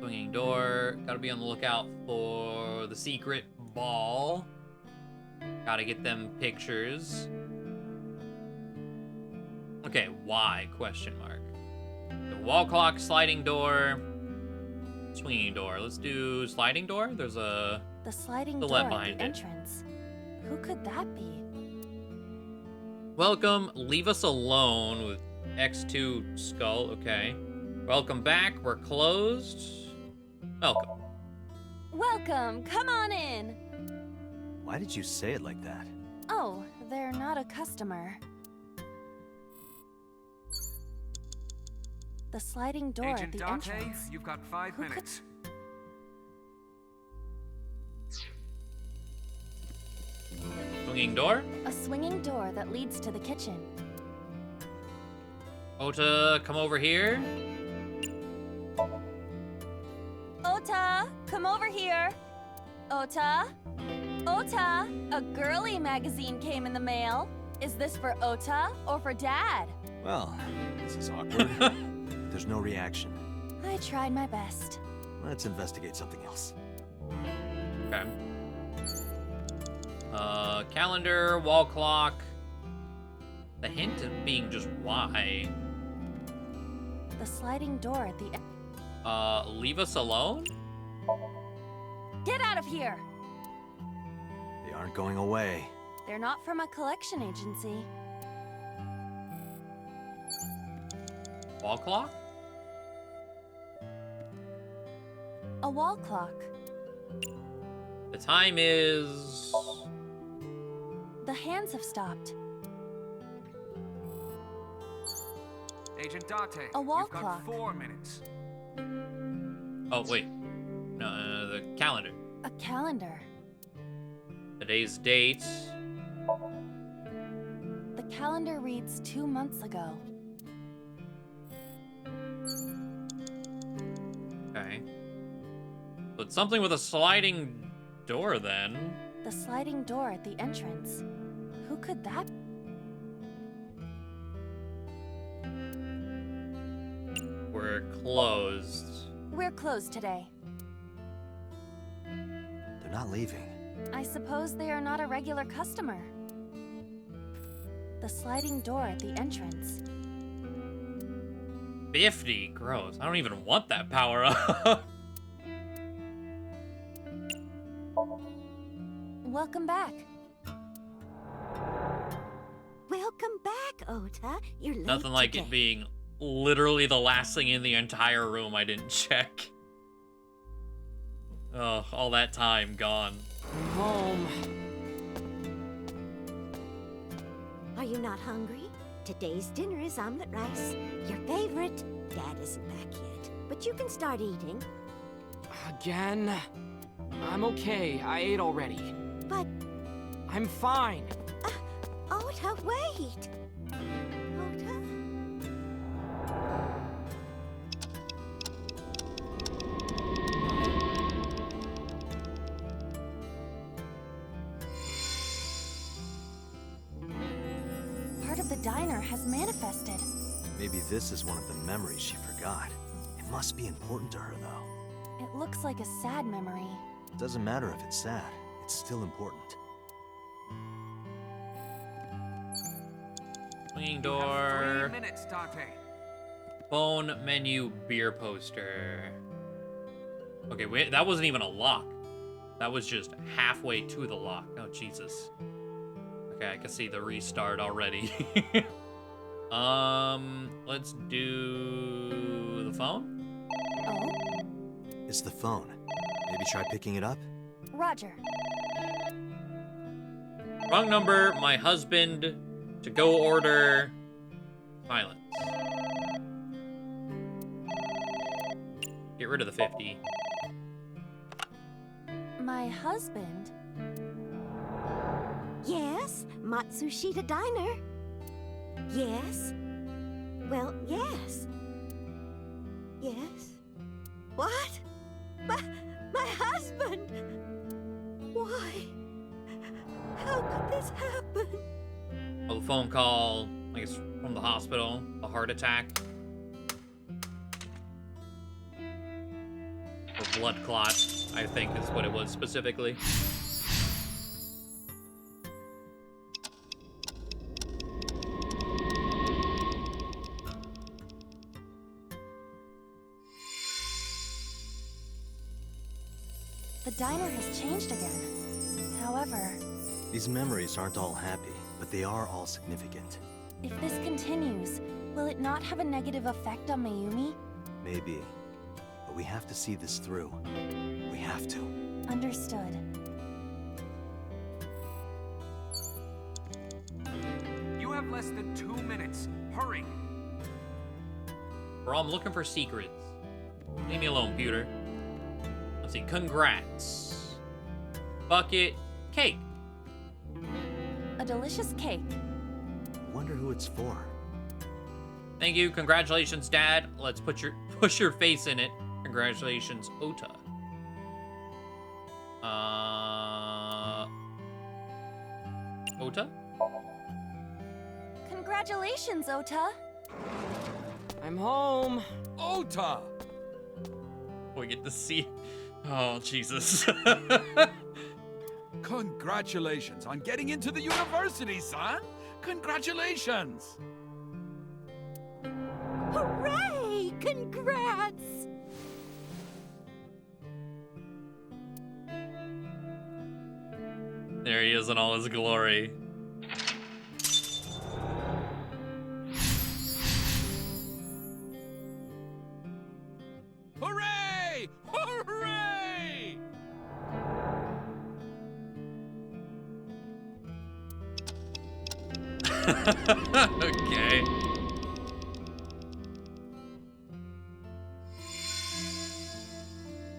Swinging door. Gotta be on the lookout for the secret ball. Gotta get them pictures. Okay, why? Question mark. The wall clock, sliding door, swinging door. Let's do sliding door. There's a The sliding door silhouette at behind the it. entrance. Who could that be? Welcome, leave us alone with X2 skull. Okay. Welcome back. We're closed. Welcome. Welcome! Come on in! Why did you say it like that? Oh, they're not a customer. The sliding door Agent at the Date, entrance. you've got 5 Who could- minutes. Swinging door. A swinging door that leads to the kitchen. Ota, come over here. Ota, come over here. Ota? Ota, a girly magazine came in the mail. Is this for Ota or for Dad? Well, this is awkward. There's no reaction. I tried my best. Let's investigate something else. Okay. Calendar, wall clock. The hint of being just why. The sliding door at the Leave us alone? Get out of here! They aren't going away. They're not from a collection agency. Wall clock? A wall clock. The time is... The hands have stopped. Agent Date, A wall you've got clock. 4 minutes. Oh, wait. No, the calendar. A calendar. Today's date. The calendar reads 2 months ago. Okay. So it's something with a sliding door, then. The sliding door at the entrance. Who could that be? We're closed. We're closed today. They're not leaving. I suppose they are not a regular customer. The sliding door at the entrance. 50. Gross. I don't even want that power up. Welcome back. Welcome back, Ota. You're late Nothing like today. it being literally the last thing in the entire room I didn't check. Oh, all that time gone. Home. Are you not hungry? Today's dinner is omelet rice. Your favorite. Dad isn't back yet, but you can start eating. Again? I'm okay. I ate already. But, I'm fine. Ota, wait! Ota? Part of the diner has manifested. Maybe this is one of the memories she forgot. It must be important to her, though. It looks like a sad memory. It doesn't matter if it's sad. It's still important. Swinging You door. have 3 minutes, Date. Phone menu beer poster. Okay, wait, that wasn't even a lock. That was just halfway to the lock. Oh, Jesus. Okay, I can see the restart already. Let's do the phone. Oh? It's the phone. Maybe try picking it up? Roger. Wrong number, my husband, to go order silence. Get rid of the 50. My husband? Yes, Matsushita Diner. Yes. Well, yes. Yes. What? My husband! Why? How could this happen? Oh, the phone call, I guess, from the hospital, a heart attack. Or blood clot, I think is what it was specifically. The diner has changed again. However, These memories aren't all happy, but they are all significant. if this continues, will it not have a negative effect on Mayumi? Maybe. But we have to see this through. We have to. Understood. You have less than 2 minutes. Hurry. Bro, I'm looking for secrets. Leave me alone, computer. Let's see, congrats. Bucket, cake. A delicious cake. Wonder who it's for. Thank you, congratulations, Dad. Let's push your face in it. Congratulations, Ota. Ota? Congratulations, Ota. I'm home. Ota! We get to see. Oh, Jesus. Congratulations on getting into the university, son! Congratulations! Hooray! Congrats! There he is in all his glory. Hooray! Hooray! Okay.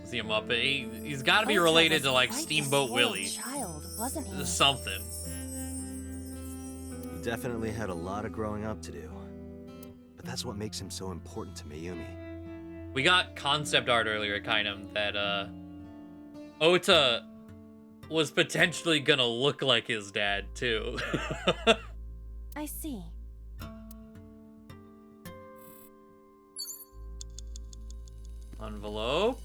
See him up. He's got to be Ota related was to like quite a Steamboat spoiled Willie. child, wasn't he? Something. He definitely had a lot of growing up to do. But that's what makes him so important to Mayumi. We got concept art earlier, kind of, that Ota was potentially gonna look like his dad too. I see. Envelope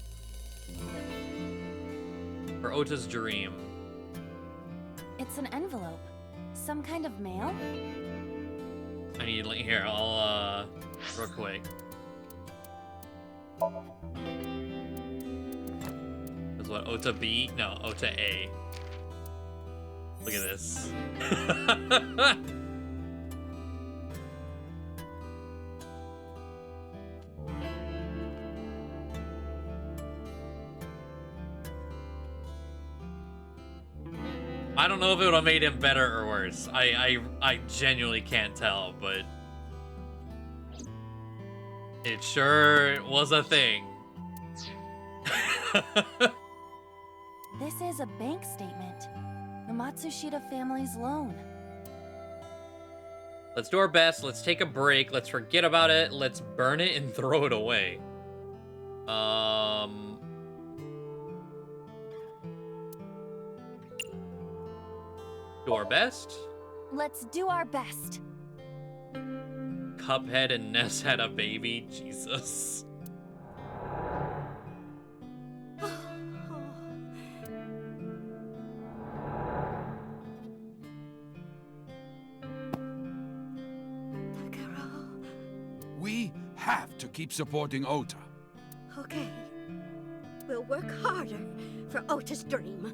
for Ota's dream. It's an envelope. Some kind of mail? I need here. I'll real quick. That's what Ota B? No, Ota A. Look at this. I don't don't know if it would have made him better or worse. I genuinely can't tell, but it sure was a thing. This is a bank statement. The Matsushita family's loan. Let's do our best. Let's take a break. Let's forget about it. Let's burn it and throw it away. Do our best. Let's do our best. Cuphead and Ness had a baby. Jesus. We have to keep supporting Ota. Okay. We'll work harder for Ota's dream.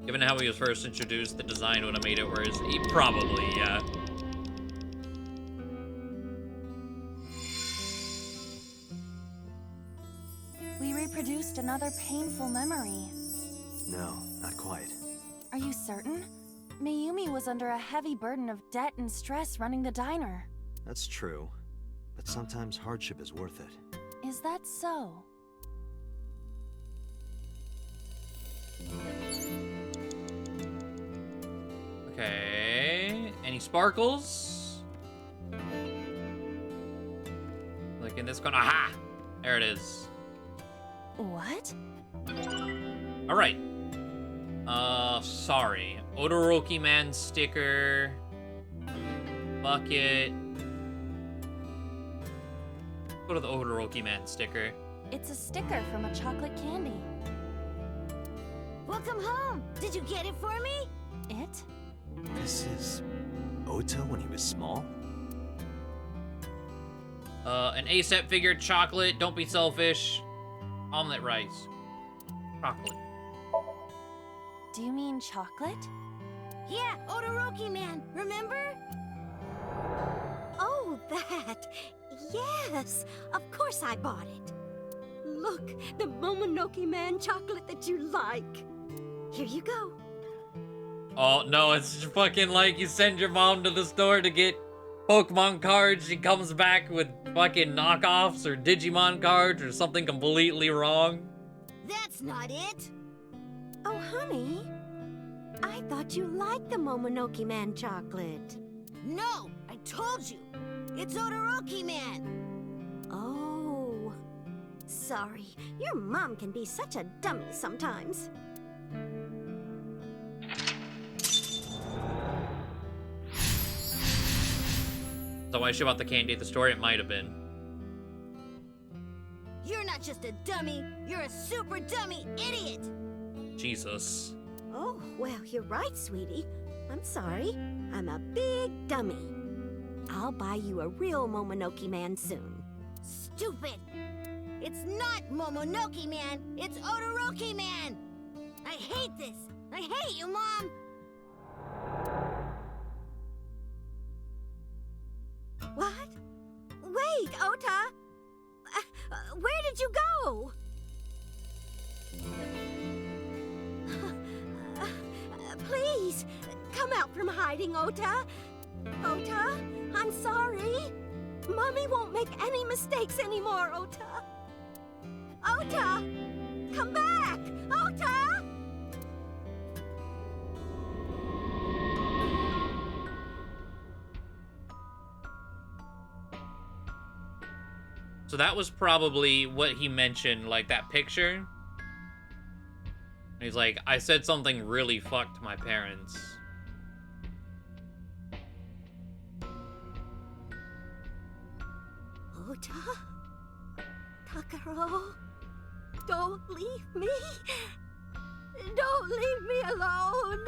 Given how he was first introduced, the design would have made it worse. He probably, yeah. We reproduced another painful memory. No, not quite. Are you certain? Mayumi was under a heavy burden of debt and stress running the diner. That's true. But sometimes hardship is worth it. Is that so? Okay. Any sparkles? Look in this corner. Aha! There it is. What? Alright. Sorry. Odoroki Man sticker. Bucket. Go to the Odoroki Man sticker. It's a sticker from a chocolate candy. Welcome home! Did you get it for me? It? This is Ota when he was small? An ASAP figure, chocolate, don't be selfish. Omelet rice. Chocolate. Do you mean chocolate? Yeah, Odoroki Man, remember? Oh, that. Yes, of course I bought it. Look, the Momonoke Man chocolate that you like. Here you go. Oh, no, it's fucking like you send your mom to the store to get Pokemon cards. She comes back with fucking knockoffs or Digimon cards or something completely wrong. That's not it. Oh, honey. I thought you liked the Momonoke Man chocolate. No, I told you. It's Odoroki Man. Oh. Sorry. Your mom can be such a dummy sometimes. So why she bought the candy at the store? It might have been. You're not just a dummy. You're a super dummy idiot. Jesus. Oh, well, you're right, sweetie. I'm sorry. I'm a big dummy. I'll buy you a real Momonoke Man soon. Stupid! It's not Momonoke Man, it's Odoroki Man! I hate this! I hate you, Mom! What? Wait, Ota! Where did you go? Please, come out from hiding, Ota. Ota, I'm sorry. Mommy won't make any mistakes anymore, Ota. Ota! Come back! Ota! So that was probably what he mentioned, like that picture. He's like, I said something really fucked my parents. Ota? Takaro? Don't leave me! Don't leave me alone!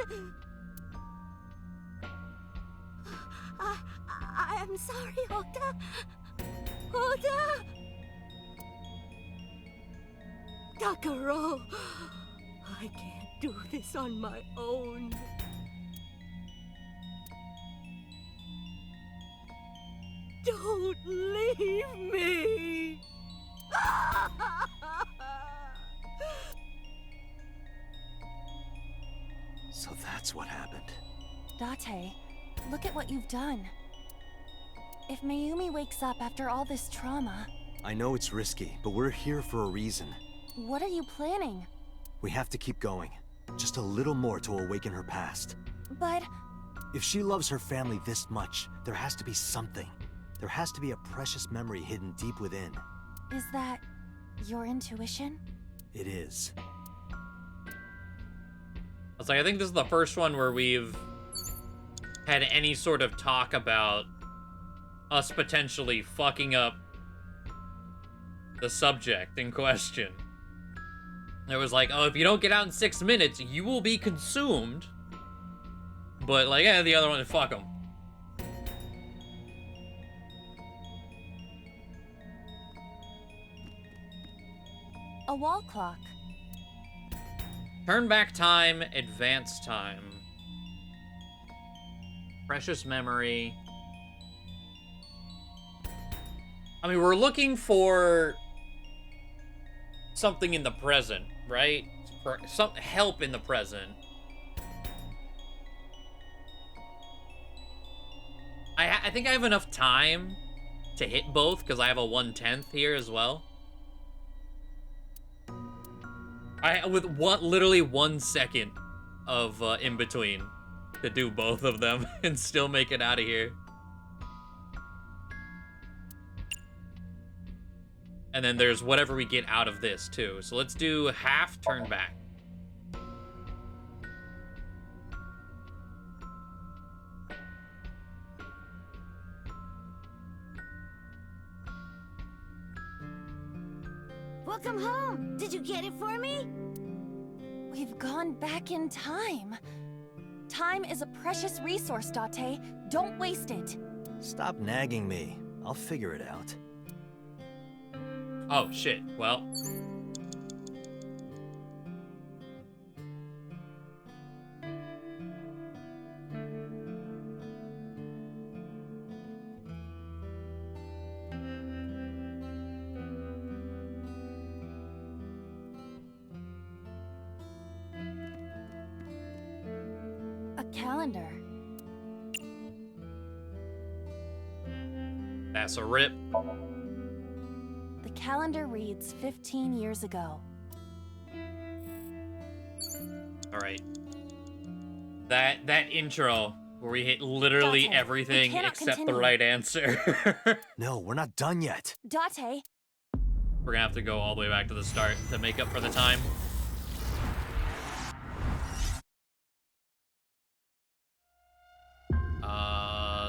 I'm sorry, Ota. Ota! Takaro! I can't do this on my own. Don't leave me! So that's what happened. Date, look at what you've done. If Mayumi wakes up after all this trauma, I know it's risky, but we're here for a reason. what are you planning? We have to keep going. Just a little more to awaken her past. But If she loves her family this much, there has to be something. There has to be a precious memory hidden deep within. is that your intuition? It is. I was like, I think this is the first one where we've had any sort of talk about us potentially fucking up the subject in question. It was like, oh, if you don't get out in 6 minutes, you will be consumed. But like, yeah, the other one, fuck them. A wall clock. Turn back time, advance time. Precious memory. I mean, we're looking for something in the present, right? For some help in the present. I think I have enough time to hit both because I have a 1/10 here as well. With literally 1 second of in between to do both of them and still make it out of here. And then there's whatever we get out of this too. So let's do half turn back. Welcome home! Did you get it for me? We've gone back in time. Time is a precious resource, Date. Don't waste it. Stop nagging me. I'll figure it out. Oh shit, well. A calendar. That's a rip. The calendar reads 15 years ago. All right. That intro where we hit literally Date, we everything cannot except the continue. right answer. No, we're not done yet. Date, We're gonna have to go all the way back to the start to make up for the time.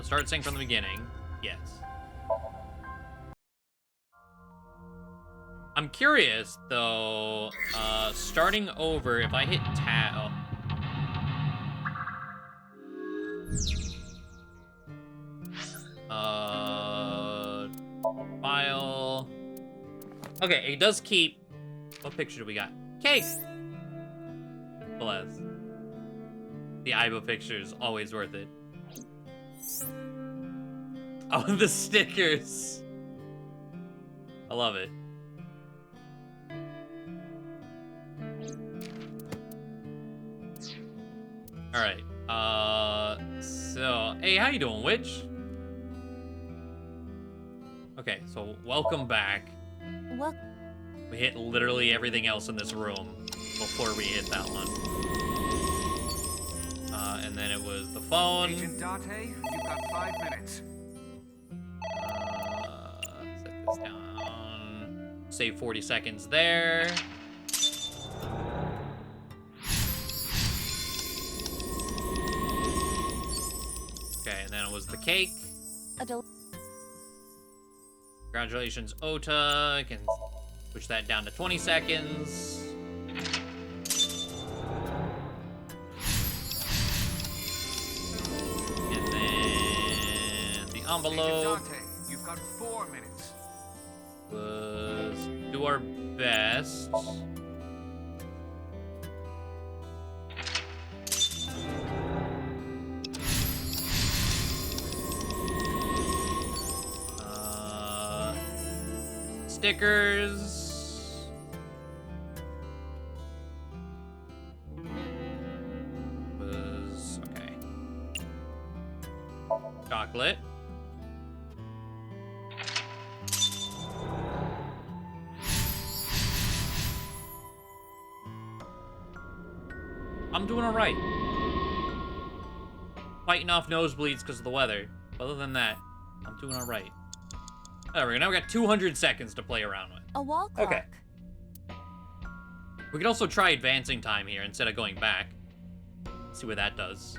Start saying from the beginning. Yes. I'm curious though, starting over, if I hit tab. File. Okay, it does keep. What picture do we got? Cake! Bless. The Aiba picture's always worth it. Oh, the stickers. I love it. All right. So, hey, how you doing, witch? Okay, so welcome back. well, We hit literally everything else in this room before we hit that one. And then it was the phone. Agent Date, you've got 5 minutes. Set this down. Save 40 seconds there. Okay, and then it was the cake. a del- Congratulations, Ota. I can push that down to 20 seconds. And then the envelope. Agent Date, you've got 4 minutes. Was do our best. stickers. Okay. Chocolate. I'm doing alright. Fighting off nosebleeds because of the weather. Other than that, I'm doing alright. There we go. Now we got 200 seconds to play around with. A wall clock. Okay. We could also try advancing time here instead of going back. See what that does.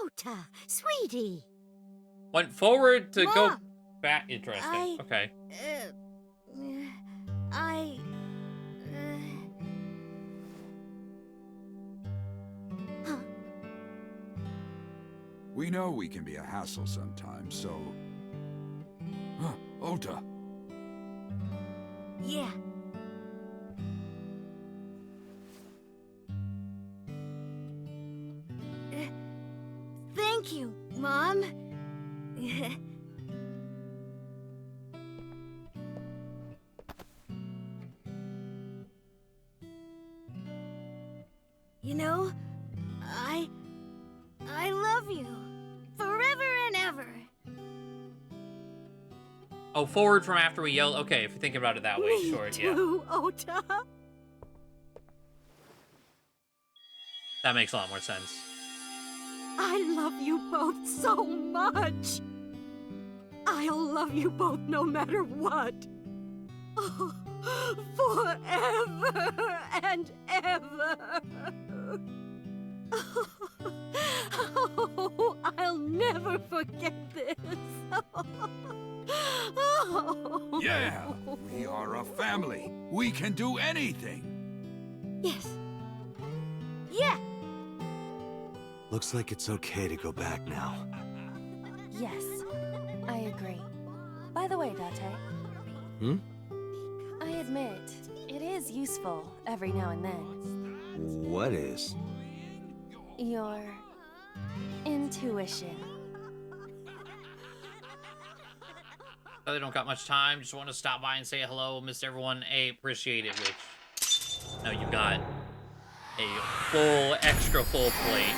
Ota, sweetie. Went forward to go Mom, back. Interesting. Okay. I... Huh. We know we can be a hassle sometimes, so... Huh, Ota. Yeah. Thank you, Mom. You know, I love you. Forever and ever. Oh, forward from after we yell. Okay, if you think about it that way, Me sure. too, Yeah. Ota. That makes a lot more sense. I love you both so much. I'll love you both no matter what. Oh, forever and ever. Oh, I'll never forget this. Oh. Yeah, we are a family. We can do anything. Yes. Yeah. Looks like it's okay to go back now. Yes, I agree. By the way, Date. Hmm? I admit, it is useful every now and then. What is? Your intuition. They don't got much time. Just want to stop by and say hello, miss everyone. Hey, appreciate it, which now you got a full, extra full plate.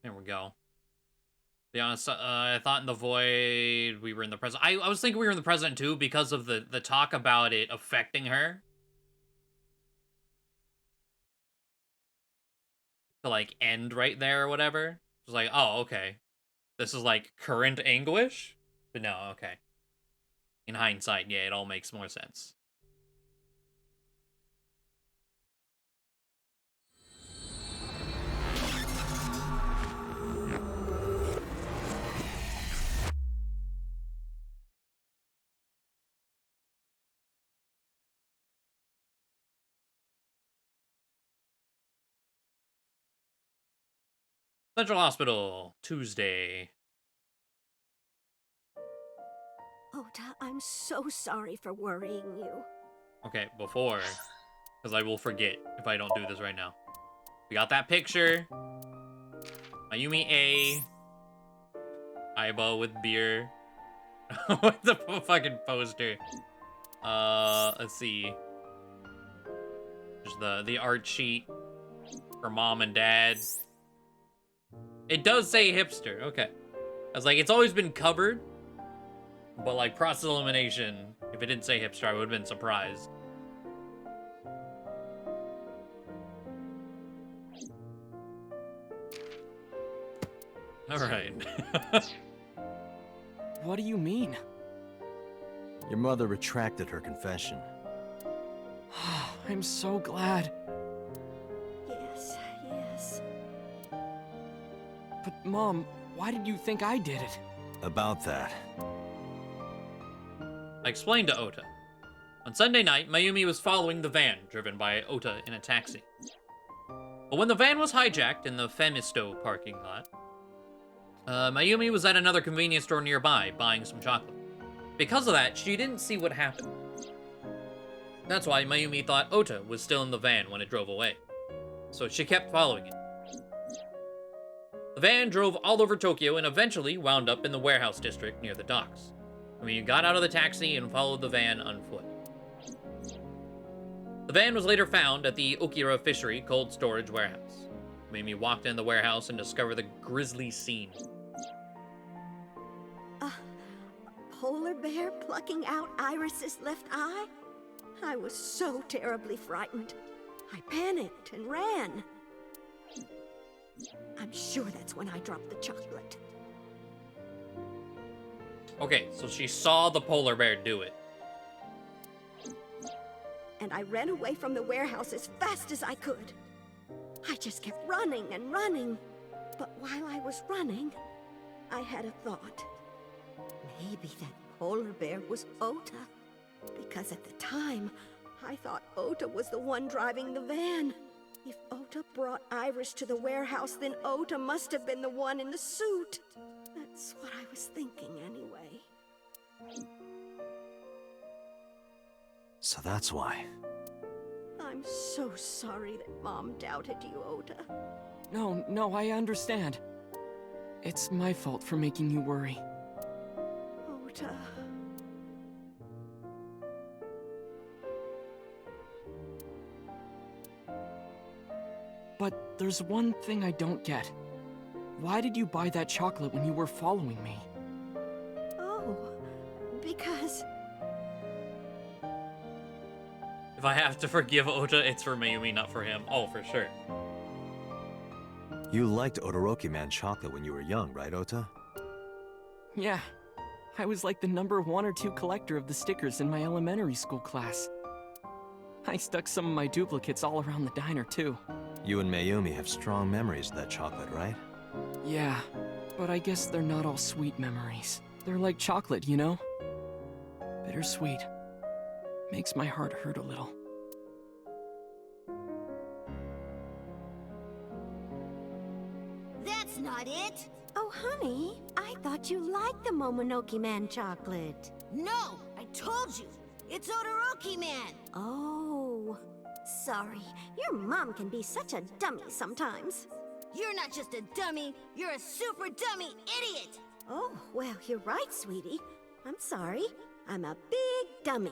There we go. Be honest, I thought in the void we were in the present. I was thinking we were in the present too because of the talk about it affecting her. To like end right there or whatever. It was like, oh, okay. This is like current anguish? But no, okay. In hindsight, yeah, it all makes more sense. Central Hospital, Tuesday. Ota, I'm so sorry for worrying you. Okay, before, because I will forget if I don't do this right now. We got that picture. Mayumi A. Aiba with beer. What the fucking poster? Let's see. There's the art sheet for mom and dad. It does say hipster. Okay. I was like, it's always been covered, but like process elimination, if it didn't say hipster, I would have been surprised. All right. What do you mean? Your mother retracted her confession. I'm so glad. Yes, yes. But Mom, why did you think I did it? About that. I explained to Ota. On Sunday night, Mayumi was following the van, driven by Ota in a taxi. But when the van was hijacked in the Femisto parking lot, Mayumi was at another convenience store nearby, buying some chocolate. Because of that, she didn't see what happened. That's why Mayumi thought Ota was still in the van when it drove away. So she kept following it. The van drove all over Tokyo and eventually wound up in the warehouse district near the docks. Mayumi got out of the taxi and followed the van on foot. The van was later found at the Okira Fishery Cold Storage Warehouse. Mayumi walked in the warehouse and discovered the grisly scene. A polar bear plucking out Iris's left eye? I was so terribly frightened. I panicked and ran. I'm sure that's when I dropped the chocolate. Okay, so she saw the polar bear do it. And I ran away from the warehouse as fast as I could. I just kept running and running. But while I was running, I had a thought. Maybe that polar bear was Ota. Because at the time, I thought Ota was the one driving the van. If Ota brought Iris to the warehouse, then Ota must have been the one in the suit. That's what I was thinking anyway. So that's why. I'm so sorry that Mom doubted you, Ota. No, I understand. It's my fault for making you worry. Ota. But there's one thing I don't get. Why did you buy that chocolate when you were following me? Oh, because... If I have to forgive Ota, it's for Mayumi, not for him. Oh, for sure. You liked Todoroki Man chocolate when you were young, right, Ota? Yeah. I was like the number 1 or 2 collector of the stickers in my elementary school class. I stuck some of my duplicates all around the diner, too. You and Mayumi have strong memories of that chocolate, right? Yeah, but I guess they're not all sweet memories. They're like chocolate, you know? Bittersweet. Makes my heart hurt a little. That's not it! Oh, honey, I thought you liked the Momonoke Man chocolate. No! I told you! It's Todoroki Man! Oh, sorry. Your mom can be such a dummy sometimes. You're not just a dummy, you're a super dummy idiot! Oh, well, you're right, sweetie. I'm sorry. I'm a big dummy.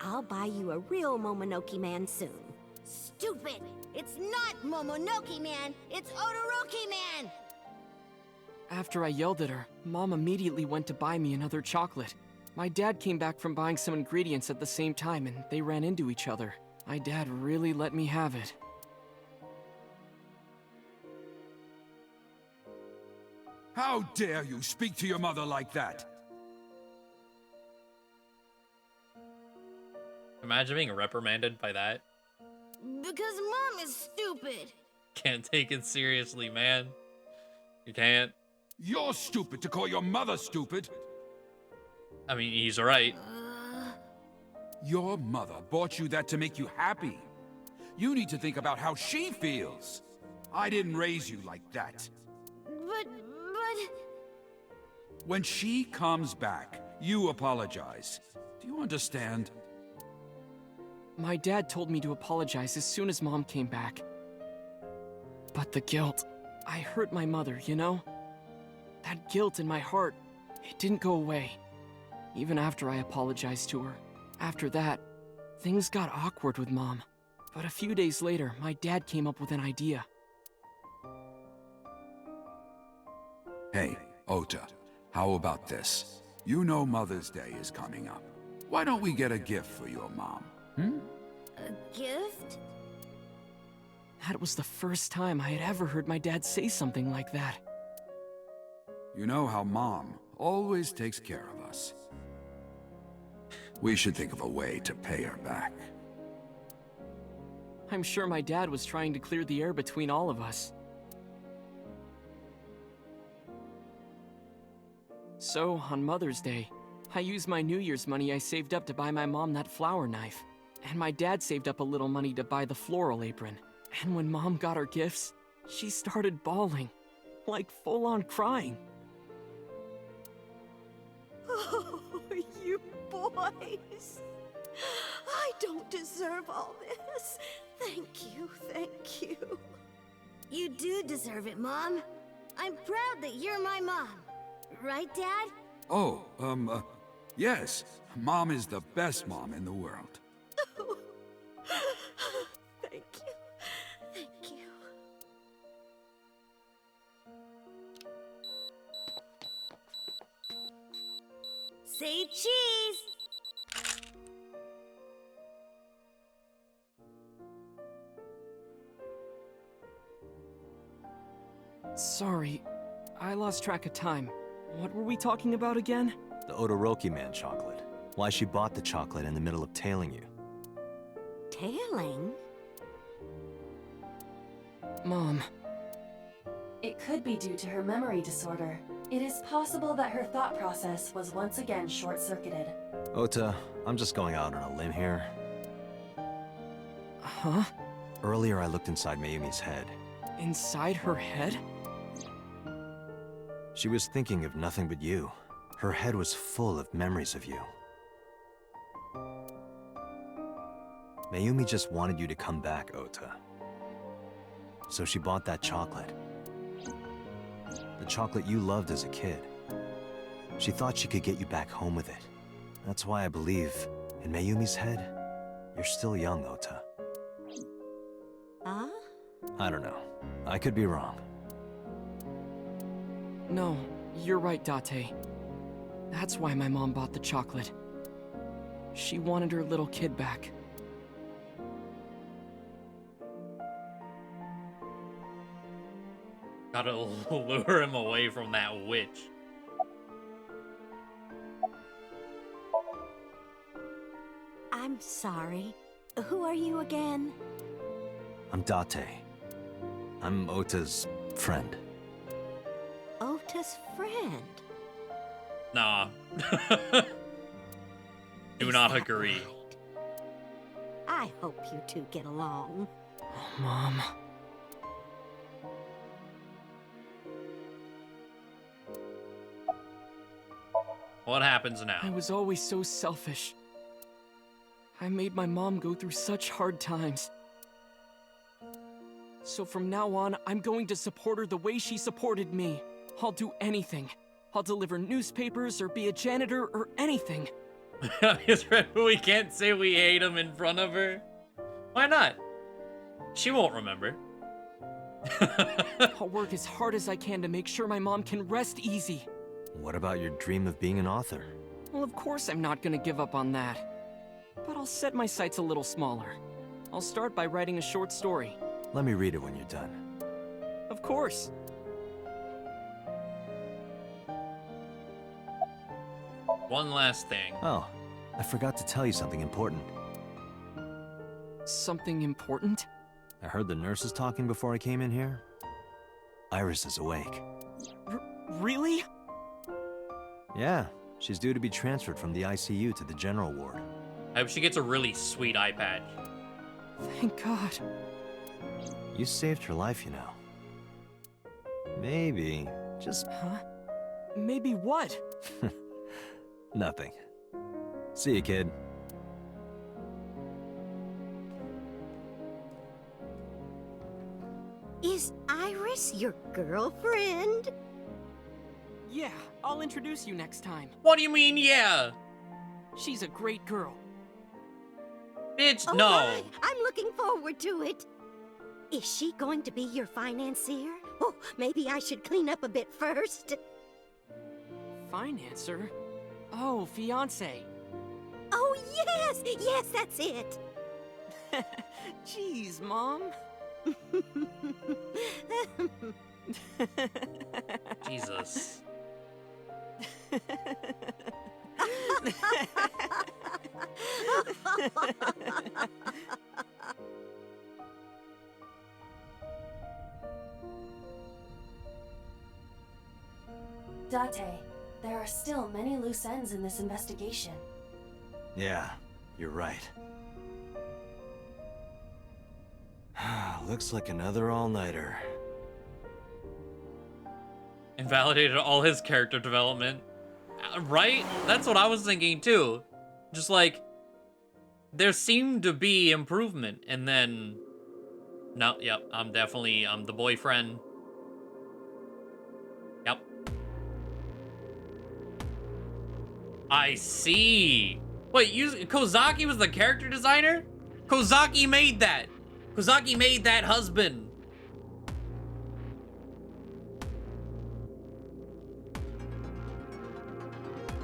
I'll buy you a real Momonoke Man soon. Stupid! It's not Momonoke Man, it's Todoroki Man! After I yelled at her, Mom immediately went to buy me another chocolate. My dad came back from buying some ingredients at the same time and they ran into each other. My dad really let me have it. How dare you speak to your mother like that? Imagine being reprimanded by that. Because Mom is stupid! Can't take it seriously, man. You can't. You're stupid to call your mother stupid. I mean, he's right. Your mother bought you that to make you happy. You need to think about how she feels. I didn't raise you like that. But... When she comes back, you apologize. Do you understand? My dad told me to apologize as soon as Mom came back. But the guilt, I hurt my mother, you know? That guilt in my heart, it didn't go away. Even after I apologized to her. After that, things got awkward with Mom. But a few days later, my dad came up with an idea. Hey, Ota, how about this? You know Mother's Day is coming up. Why don't we get a gift for your mom? A gift? That was the first time I had ever heard my dad say something like that. You know how Mom always takes care of us. We should think of a way to pay her back. I'm sure my dad was trying to clear the air between all of us. So, on Mother's Day, I used my New Year's money I saved up to buy my mom that flower knife. And my dad saved up a little money to buy the floral apron. And when Mom got her gifts, she started bawling. Like full-on crying. Oh, you boys. I don't deserve all this. Thank you, thank you. You do deserve it, Mom. I'm proud that you're my mom. Right, Dad? Oh, yes. Mom is the best mom in the world. Thank you. Thank you. Say cheese! Sorry, I lost track of time. What were we talking about again? The Odoroki Man chocolate. Why she bought the chocolate in the middle of tailing you. Tailing? Mom. It could be due to her memory disorder. It is possible that her thought process was once again short-circuited. Ota, I'm just going out on a limb here. Huh? Earlier I looked inside Mayumi's head. Inside her head? She was thinking of nothing but you. Her head was full of memories of you. Mayumi just wanted you to come back, Ota. So she bought that chocolate. The chocolate you loved as a kid. She thought she could get you back home with it. That's why I believe, in Mayumi's head, you're still young, Ota. Huh? I don't know. I could be wrong. No, you're right, Date. That's why my mom bought the chocolate. She wanted her little kid back. Gotta lure him away from that witch. I'm sorry. Who are you again? I'm Date. I'm Ota's friend. Ota's friend? Nah. Do not agree. Right? I hope you two get along. Oh, Mom. What happens I now? was always so selfish. I made my mom go through such hard times. So from now on, I'm going to support her the way she supported me. I'll do anything. I'll deliver newspapers or be a janitor or anything. We can't say we hate him in front of her. Why not? She won't remember. I'll work as hard as I can to make sure my mom can rest easy. What about your dream of being an author? Well, of course I'm not gonna give up on that. But I'll set my sights a little smaller. I'll start by writing a short story. Let me read it when you're done. Of course. One last thing. Oh, I forgot to tell you something important. Something important? I heard the nurses talking before I came in here. Iris is awake. Really? Yeah, she's due to be transferred from the ICU to the general ward. I hope she gets a really sweet eye patch. Thank God. You saved her life, you know. Maybe, just Huh? Maybe what? nothing. See you, kid. Is Iris your girlfriend? Yeah, I'll introduce you next time. What do you mean, yeah? She's a great girl. Bitch, Oh no. my, I'm looking forward to it. Is she going to be your financier? Oh, maybe I should clean up a bit first. Financer? Oh, fiance. Oh, yes! Yes, that's it! Jeez, Mom. Jesus. Date, there are still many loose ends in this investigation. Yeah, you're right. Looks like another all-nighter. Invalidated all his character development. Right? That's what I was thinking too. Just like, there seemed to be improvement, and then... No, yep, I'm the boyfriend. Yep. I see. Wait, Kozaki was the character designer? Kozaki made that. Kozaki made that husband.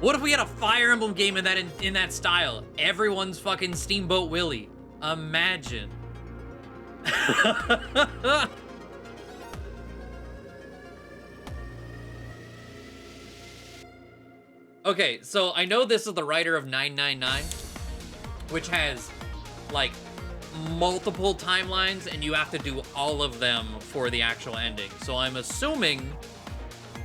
What if we had a Fire Emblem game in that style? Everyone's fucking Steamboat Willie. Imagine. Okay, so I know this is the writer of 999, which has like multiple timelines, and you have to do all of them for the actual ending. So I'm assuming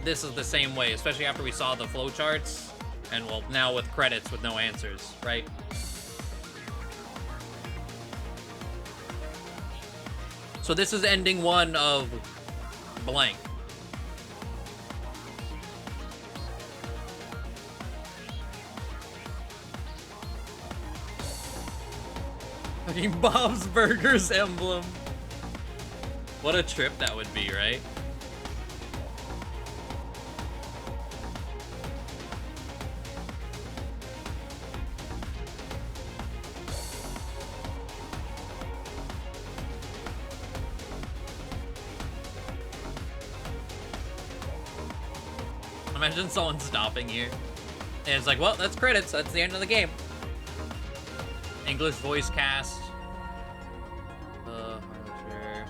this is the same way, especially after we saw the flowcharts, and well, now with credits with no answers, right? So this is ending 1 of blank. Fucking Bob's Burgers emblem. What a trip that would be, right? Imagine someone stopping here. And it's like, well, that's credits. That's the end of the game. English voice cast. Harbinger.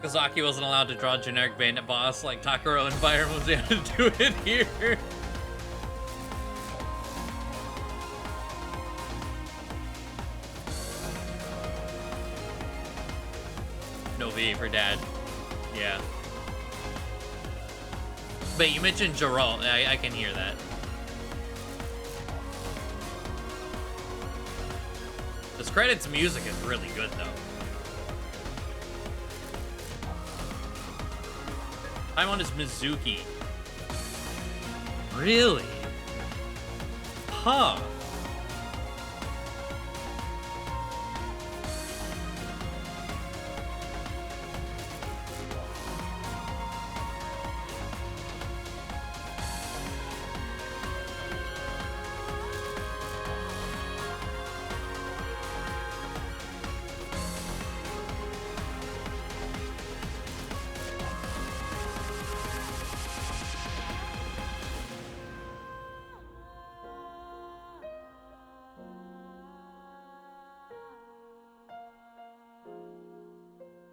Kazaki wasn't allowed to draw generic bandit boss like Takaro and Fire Emblem, so he had to do it here. No VA for dad. Yeah. But you mentioned Jerome. I can hear that. This credits music is really good though. Paimon is Mizuki. Really? Huh.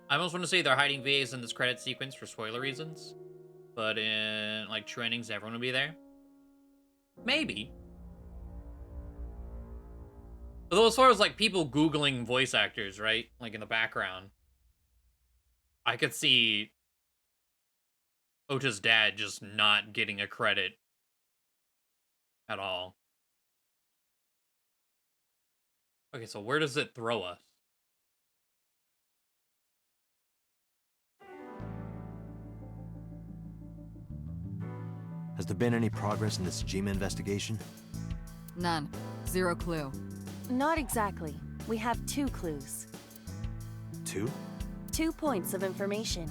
I almost want to say they're hiding VAs in this credit sequence for spoiler reasons, but in like true endings, everyone will be there. Maybe. Although as far as like people Googling voice actors, right? Like in the background, I could see Ota's dad just not getting a credit at all. Okay, so where does it throw us? Has there been any progress in this Jima investigation? None. Zero clue. Not exactly. We have 2 clues. 2? 2 points of information.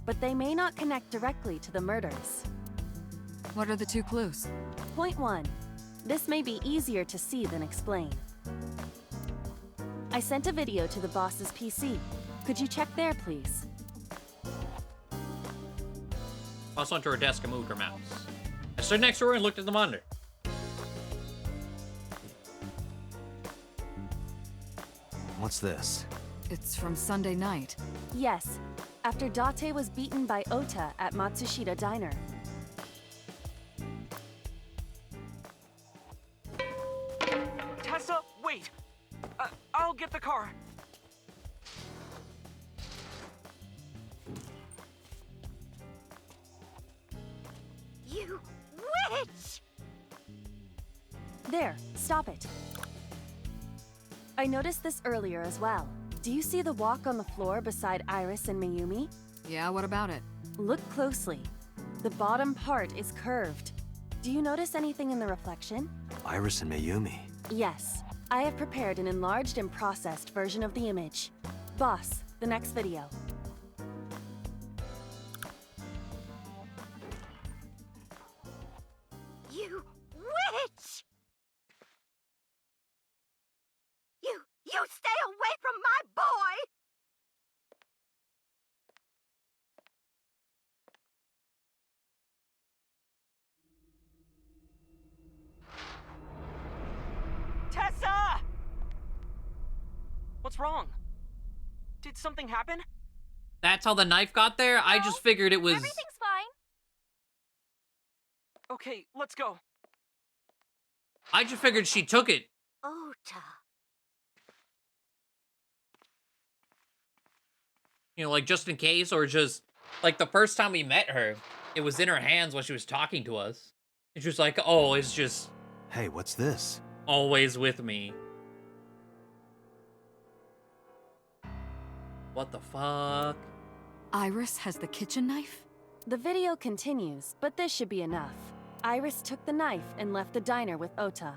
But they may not connect directly to the murders. What are the 2 clues? Point 1. This may be easier to see than explain. I sent a video to the boss's PC. Could you check there, please? Boss went to her desk and moved her mouse. I stood next to her and looked at the monitor. What's this? It's from Sunday night. Yes, after Date was beaten by Ota at Matsushita Diner. Tessa, wait! I'll get the car. You witch! There, stop it. I noticed this earlier as well. Do you see the walk on the floor beside Iris and Mayumi? Yeah, what about it? Look closely. The bottom part is curved. Do you notice anything in the reflection? Iris and Mayumi. Yes. I have prepared an enlarged and processed version of the image. Boss, the next video. You witch! You stay away from my boy! Tessa! What's wrong? Did something happen? That's how the knife got there? I just figured it was... Everything's fine. Okay, let's go. I just figured she took it. Ota. You know, like, just in case, or just... Like, the first time we met her, it was in her hands while she was talking to us. It's just like, oh, it's just Hey, what's this? always with me. What the fuck? Iris has the kitchen knife? The video continues, but this should be enough. Iris took the knife and left the diner with Ota.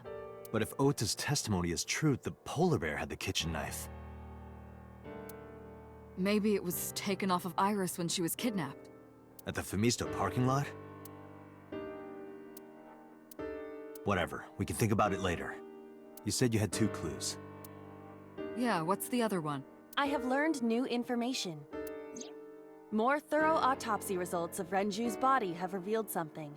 But if Ota's testimony is true, the polar bear had the kitchen knife. Maybe it was taken off of Iris when she was kidnapped. At the Femisto parking lot? Whatever, we can think about it later. You said you had 2 clues. Yeah, what's the other one? I have learned new information. More thorough autopsy results of Renju's body have revealed something.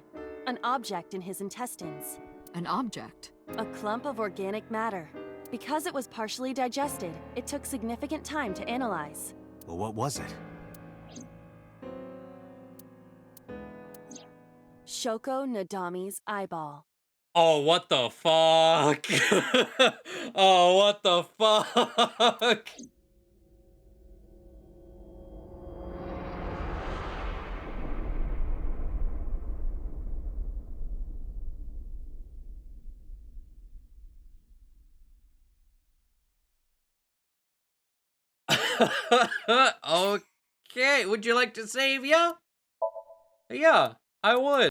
An object in his intestines. An object? A clump of organic matter. Because it was partially digested, it took significant time to analyze. Well, what was it? Shoko Nadami's eyeball. Oh, what the fuck? Oh, what the fuck? Okay, would you like to save ya? Yeah, I would.